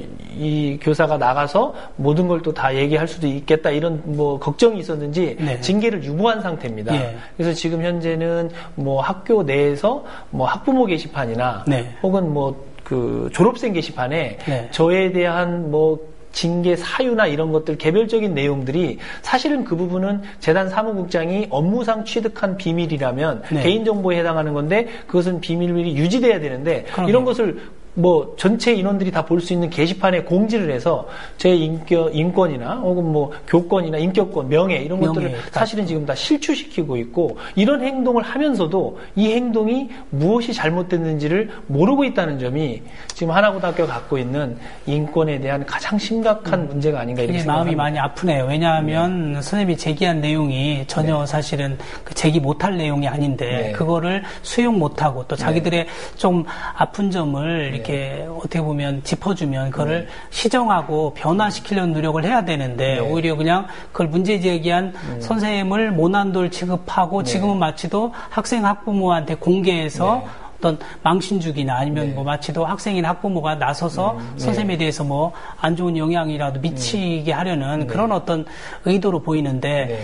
이 교사가 나가서 모든 걸 또 다 얘기할 수도 있겠다 이런 뭐 걱정이 있었는지 징계를 유보한 상태입니다. 그래서 지금 현재는 뭐 학교 내에서 뭐 학부모 게시판이나 혹은 뭐 그 졸업생 게시판에 저에 대한 뭐 징계 사유나 이런 것들 개별적인 내용들이 사실은 그 부분은 재단 사무국장이 업무상 취득한 비밀이라면 네. 개인정보에 해당하는 건데 그것은 비밀이 유지돼야 되는데 그럼요. 이런 것을 뭐 전체 인원들이 다 볼 수 있는 게시판에 공지를 해서 제 인권이나 혹은 뭐 교권이나 인격권, 명예 이런 것들을 사실은 지금 다 실추시키고 있고 이런 행동을 하면서도 이 행동이 무엇이 잘못됐는지를 모르고 있다는 점이 지금 하나고등학교가 갖고 있는 인권에 대한 가장 심각한 문제가 아닌가 이렇게 생각합니다. 마음이 많이 아프네요. 왜냐하면 선생님이 제기한 내용이 전혀 사실은 그 제기 못할 내용이 아닌데 그거를 수용 못하고 또 자기들의 좀 아픈 점을 이렇게 어떻게 보면 짚어주면 그거를 시정하고 변화시키려는 노력을 해야 되는데 오히려 그냥 그걸 문제 제기한 선생님을 모난돌 취급하고 지금은 마치도 학생 학부모한테 공개해서 어떤 망신주기나 아니면 뭐 마치도 학생이나 학부모가 나서서 선생님에 대해서 뭐 안 좋은 영향이라도 미치게 하려는 그런 어떤 의도로 보이는데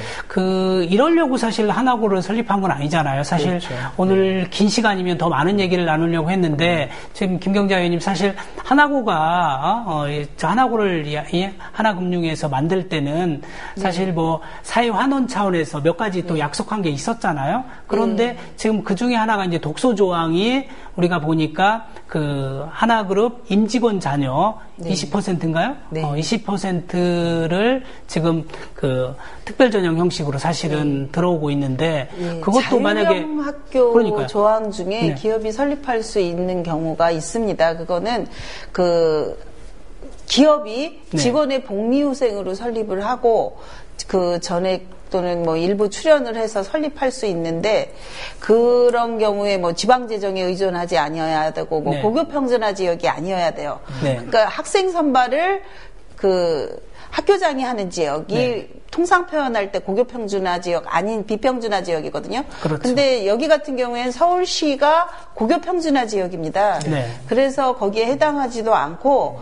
이러려고 사실 하나고를 설립한 건 아니잖아요. 사실 그렇죠. 오늘 긴 시간이면 더 많은 얘기를 나누려고 했는데 지금 김경자 의원님 사실 하나고가 하나고를 하나금융에서 만들 때는 사실 뭐 사회환원 차원에서 몇 가지 또 약속한 게 있었잖아요. 그런데 지금 그 중에 하나가 이제 독소 조항이 우리가 보니까 그 하나그룹 임직원 자녀 20%인가요? 20%를 지금 그 특별전형 형식으로 사실은 들어오고 있는데 그것도 만약에 학교 그러니까요. 조항 중에 기업이 설립할 수 있는 경우가 있습니다. 그거는 그 기업이 직원의 복리후생으로 설립을 하고 그 전액 또는 뭐 일부 출연을 해서 설립할 수 있는데 그런 경우에 뭐 지방 재정에 의존하지 아니어야 되고 뭐 고교 평준화 지역이 아니어야 돼요. 그러니까 학생 선발을 그 학교장이 하는 지역이 통상 표현할 때 고교 평준화 지역 아닌 비평준화 지역이거든요. 그렇죠. 근데 여기 같은 경우에는 서울시가 고교 평준화 지역입니다. 그래서 거기에 해당하지도 않고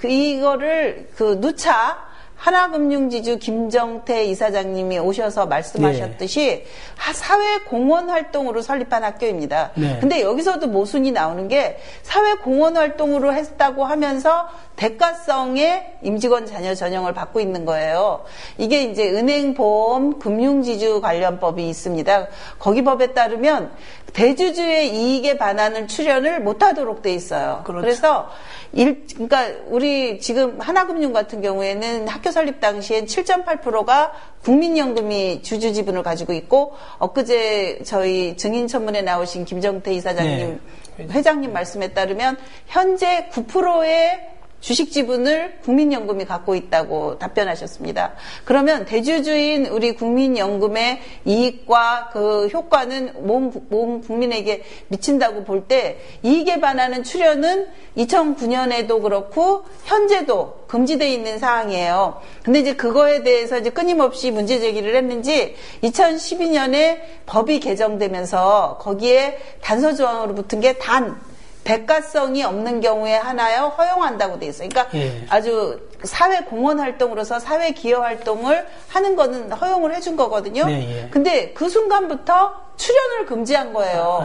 이거를 그 누차 하나금융지주 김정태 이사장님이 오셔서 말씀하셨듯이 사회공헌 활동으로 설립한 학교입니다. 근데 여기서도 모순이 나오는 게 사회공헌 활동으로 했다고 하면서 대가성의 임직원 자녀 전형을 받고 있는 거예요. 이게 이제 은행보험 금융지주 관련법이 있습니다. 거기 법에 따르면 대주주의 이익에 반하는 출연을 못하도록 돼 있어요. 그래서 그러니까 우리 지금 하나금융 같은 경우에는 학교 설립 당시엔 7.8%가 국민연금이 주주 지분을 가지고 있고 엊그제 저희 증인청문회 나오신 김정태 이사장님 회장님 말씀에 따르면 현재 9%의 주식 지분을 국민연금이 갖고 있다고 답변하셨습니다. 그러면 대주주인 우리 국민연금의 이익과 그 효과는 모든 국민에게 미친다고 볼 때 이익에 반하는 출연은 2009년에도 그렇고 현재도 금지되어 있는 사항이에요. 근데 이제 그거에 대해서 이제 끊임없이 문제 제기를 했는지 2012년에 법이 개정되면서 거기에 단서 조항으로 붙은 게 대가성이 없는 경우에 하나요 허용한다고 돼 있어요. 그러니까 아주 사회 공헌 활동으로서 사회 기여 활동을 하는 거는 허용을 해준 거거든요. 근데 그 순간부터 출연을 금지한 거예요.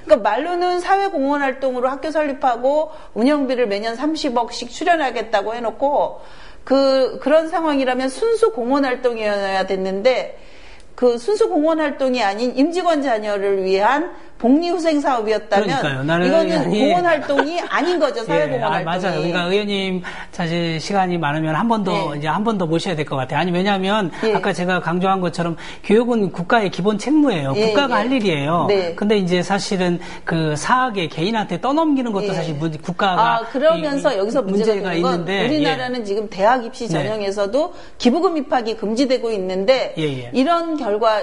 그러니까 말로는 사회 공헌 활동으로 학교 설립하고 운영비를 매년 30억씩 출연하겠다고 해놓고 그런 상황이라면 순수 공헌 활동이어야 됐는데 그 순수 공헌 활동이 아닌 임직원 자녀를 위한 복리후생 사업이었다면 이거는 공헌 활동이 아닌 거죠. 사회 공헌 활동이. 맞아요. 그러니까 의원님 사실 시간이 많으면 한 번 더 이제 한 번 더 모셔야 될 것 같아요. 아니 왜냐하면 아까 제가 강조한 것처럼 교육은 국가의 기본 책무예요. 국가가 할 일이에요. 근데 이제 사실은 그 사학에 개인한테 떠넘기는 것도 사실 국가가 그러면서 여기서 문제가 있는데 우리나라는 지금 대학 입시 전형에서도 기부금 입학이 금지되고 있는데 이런 결과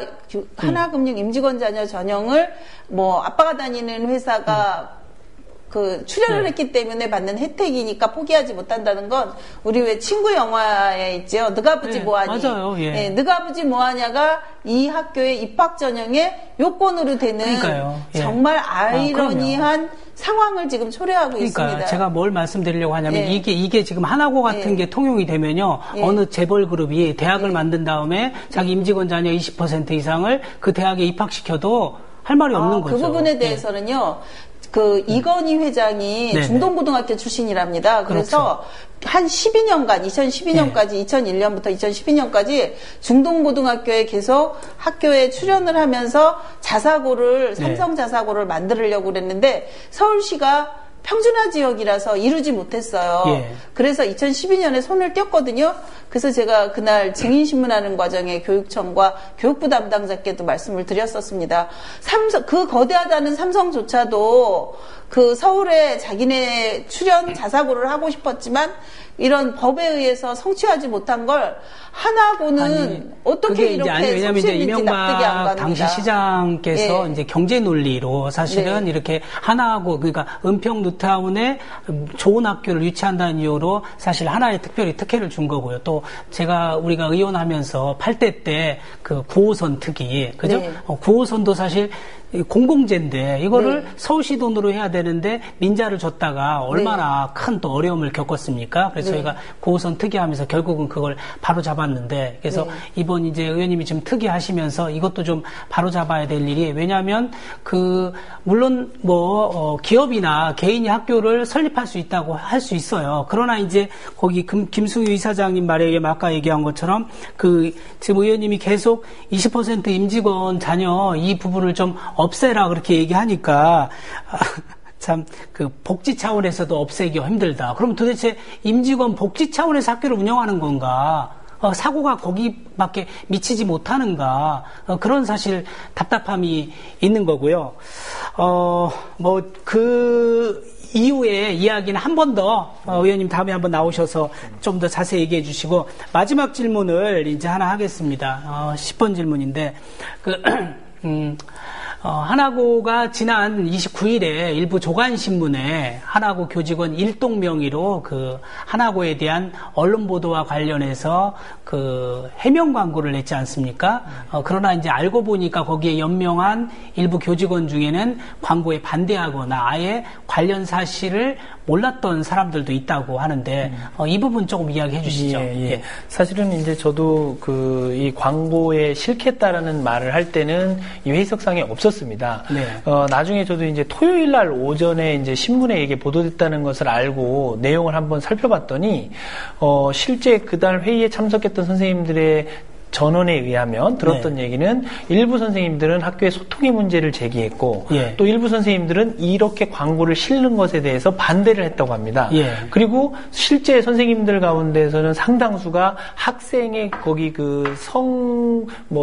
하나금융 임직원 자녀 전형을 뭐 아빠가 다니는 회사가 그 출연을 했기 때문에 받는 혜택이니까 포기하지 못한다는 건 우리 왜 친구 영화에 있죠. 너가 아버지 뭐하니? 맞아요. 너가 아버지 뭐하냐가 이 학교의 입학 전형의 요건으로 되는 정말 아이러니한 상황을 지금 초래하고 있습니다. 제가 뭘 말씀드리려고 하냐면 이게 지금 하나고 같은 게 통용이 되면요. 어느 재벌 그룹이 대학을 만든 다음에 자기 임직원 자녀 20% 이상을 그 대학에 입학시켜도 할 말이 없는 거죠. 그 부분에 대해서는요. 그 이건희 회장이 네네. 중동고등학교 출신이랍니다. 그래서 그렇죠. 한 12년간 2012년까지 네. 2001년부터 2012년까지 중동고등학교에 계속 학교에 출연을 하면서 자사고를 삼성 자사고를 만들려고 그랬는데 서울시가 평준화 지역이라서 이루지 못했어요. 예. 그래서 2012년에 손을 뗐거든요. 그래서 제가 그날 증인신문하는 과정에 교육청과 교육부 담당자께도 말씀을 드렸었습니다. 그 거대하다는 삼성조차도 그 서울에 자기네 출연 자사고를 하고 싶었지만 이런 법에 의해서 성취하지 못한 걸 하나고는 어떻게 이렇게 왜냐면 이제 이명박 당시 시장께서 예. 이제 경제 논리로 사실은 네. 이렇게 하나하고 그러니까 은평 뉴타운에 좋은 학교를 유치한다는 이유로 사실 하나에 특별히 특혜를 준 거고요. 또 우리가 의원하면서 8대 때 그 9호선 특위 그죠? 네. 9호선도 사실 공공재인데 이거를 네. 서울시 돈으로 해야 되는데 민자를 줬다가 얼마나 네. 큰 또 어려움을 겪었습니까? 그래서 네. 저희가 9호선 특위하면서 결국은 그걸 바로 잡았는데 그래서 네. 이번 이제 의원님이 지금 특위하시면서 이것도 좀 바로 잡아야 될 일이 왜냐하면 물론 기업이나 개인이 학교를 설립할 수 있다고 할 수 있어요. 그러나 이제 거기 김승유 이사장님 말에 의하면 아까 얘기한 것처럼 지금 의원님이 계속 20% 임직원 자녀 이 부분을 좀 없애라 그렇게 얘기하니까 참 복지 차원에서도 없애기가 힘들다. 그럼 도대체 임직원 복지 차원에서 학교를 운영하는 건가? 사고가 거기밖에 미치지 못하는가? 그런 사실 답답함이 있는 거고요. 이후에 이야기는 한 번 더 의원님 다음에 한번 나오셔서 좀 더 자세히 얘기해 주시고 마지막 질문을 이제 하나 하겠습니다. 10번 질문인데 하나고가 지난 29일에 일부 조간신문에 하나고 교직원 일동 명의로 하나고에 대한 언론 보도와 관련해서 해명 광고를 냈지 않습니까? 그러나 이제 알고 보니까 거기에 연명한 일부 교직원 중에는 광고에 반대하거나 아예 관련 사실을 몰랐던 사람들도 있다고 하는데 이 부분 조금 이야기해 주시죠. 예. 사실은 이제 저도 이 광고에 싫겠다라는 말을 할 때는 이 회의석상에 없었습니다. 네. 나중에 저도 이제 토요일 날 오전에 이제 신문에 이게 보도됐다는 것을 알고 내용을 한번 살펴봤더니 실제 그날 회의에 참석했던 선생님들의 전원에 의하면 들었던 네. 얘기는 일부 선생님들은 학교의 소통의 문제를 제기했고 예. 또 일부 선생님들은 이렇게 광고를 실는 것에 대해서 반대를 했다고 합니다. 예. 그리고 실제 선생님들 가운데서는 상당수가 학생의 거기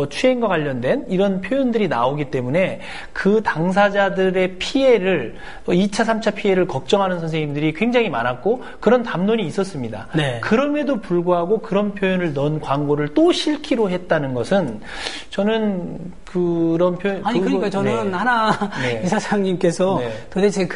추행과 관련된 이런 표현들이 나오기 때문에 그 당사자들의 피해를 2차, 3차 피해를 걱정하는 선생님들이 굉장히 많았고 그런 담론이 있었습니다. 네. 그럼에도 불구하고 그런 표현을 넣은 광고를 또 실기로 했다는 것은 저는 그런 표현 그러니까 저는 네. 하나 네. 이사장님께서 네. 도대체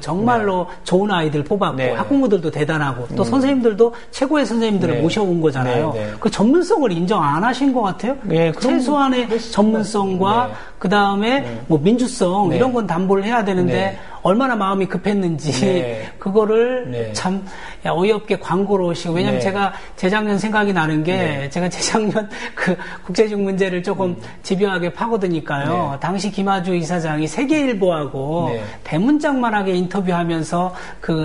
정말로 네. 좋은 아이들 뽑았고 네. 학부모들도 대단하고 또 선생님들도 최고의 선생님들을 네. 모셔온 거잖아요. 네. 그 전문성을 인정 안 하신 것 같아요. 네. 최소한의 전문성과 네. 그 다음에 민주성 네. 이런 건 담보를 해야 되는데 네. 얼마나 마음이 급했는지 네. 그거를 네. 참 어이없게 광고로 오시고 왜냐면 네. 제가 재작년 생각이 나는 게 네. 제가 재작년 국제적 문제를 조금 집요하게 파고드니까요. 네. 당시 김아주 이사장이 세계일보하고 네. 대문짝만하게 인터뷰하면서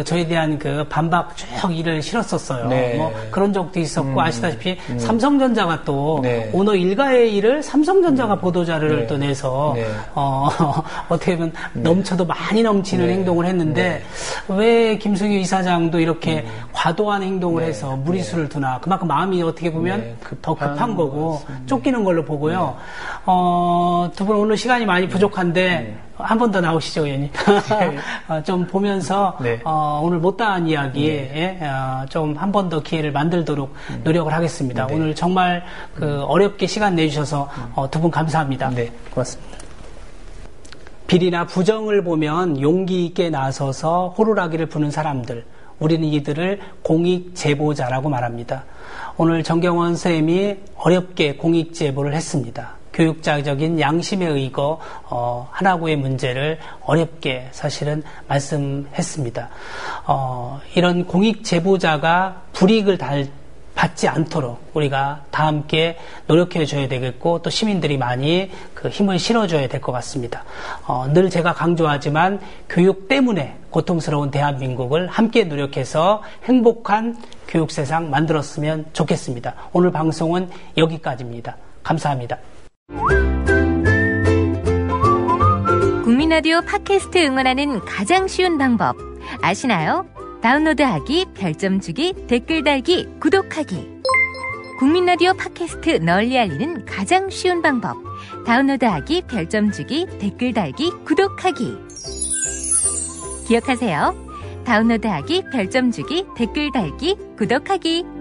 저에 대한 반박 쭉 일을 실었었어요. 네. 그런 적도 있었고 아시다시피 삼성전자가 또 네. 오너 일가의 일을 삼성전자가 보도자료를 네. 또 내서 네. 어떻게 보면 넘쳐도 많이 넘치는 네. 행동을 했는데 네. 왜 김승유 이사장도 이렇게 과도한 행동을 네. 해서 무리수를 두나 그만큼 마음이 어떻게 보면 네. 더 급한 거고 쫓기는 걸로 보고요. 두 분 오늘 시간이 많이 부족한데 한 번 더 나오시죠, 의원님. 좀 보면서 네. 오늘 못다한 이야기에 좀 한 번 더 기회를 만들도록 노력을 하겠습니다. 네. 오늘 정말 어렵게 시간 내주셔서 두 분 감사합니다. 네, 고맙습니다. 비리나 부정을 보면 용기 있게 나서서 호루라기를 부는 사람들, 우리는 이들을 공익제보자라고 말합니다. 오늘 정경원 선생님이 어렵게 공익제보를 했습니다. 교육자적인 양심에 의거 하나고의 문제를 어렵게 사실은 말씀했습니다. 이런 공익제보자가 불이익을 받지 않도록 우리가 다 함께 노력해 줘야 되겠고 또 시민들이 많이 그 힘을 실어줘야 될 것 같습니다. 늘 제가 강조하지만 교육 때문에 고통스러운 대한민국을 함께 노력해서 행복한 교육 세상 만들었으면 좋겠습니다. 오늘 방송은 여기까지입니다. 감사합니다. 국민라디오 팟캐스트 응원하는 가장 쉬운 방법 아시나요? 다운로드하기, 별점 주기, 댓글 달기, 구독하기. 국민라디오 팟캐스트 널리 알리는 가장 쉬운 방법. 다운로드하기, 별점 주기, 댓글 달기, 구독하기. 기억하세요. 다운로드하기, 별점 주기, 댓글 달기, 구독하기.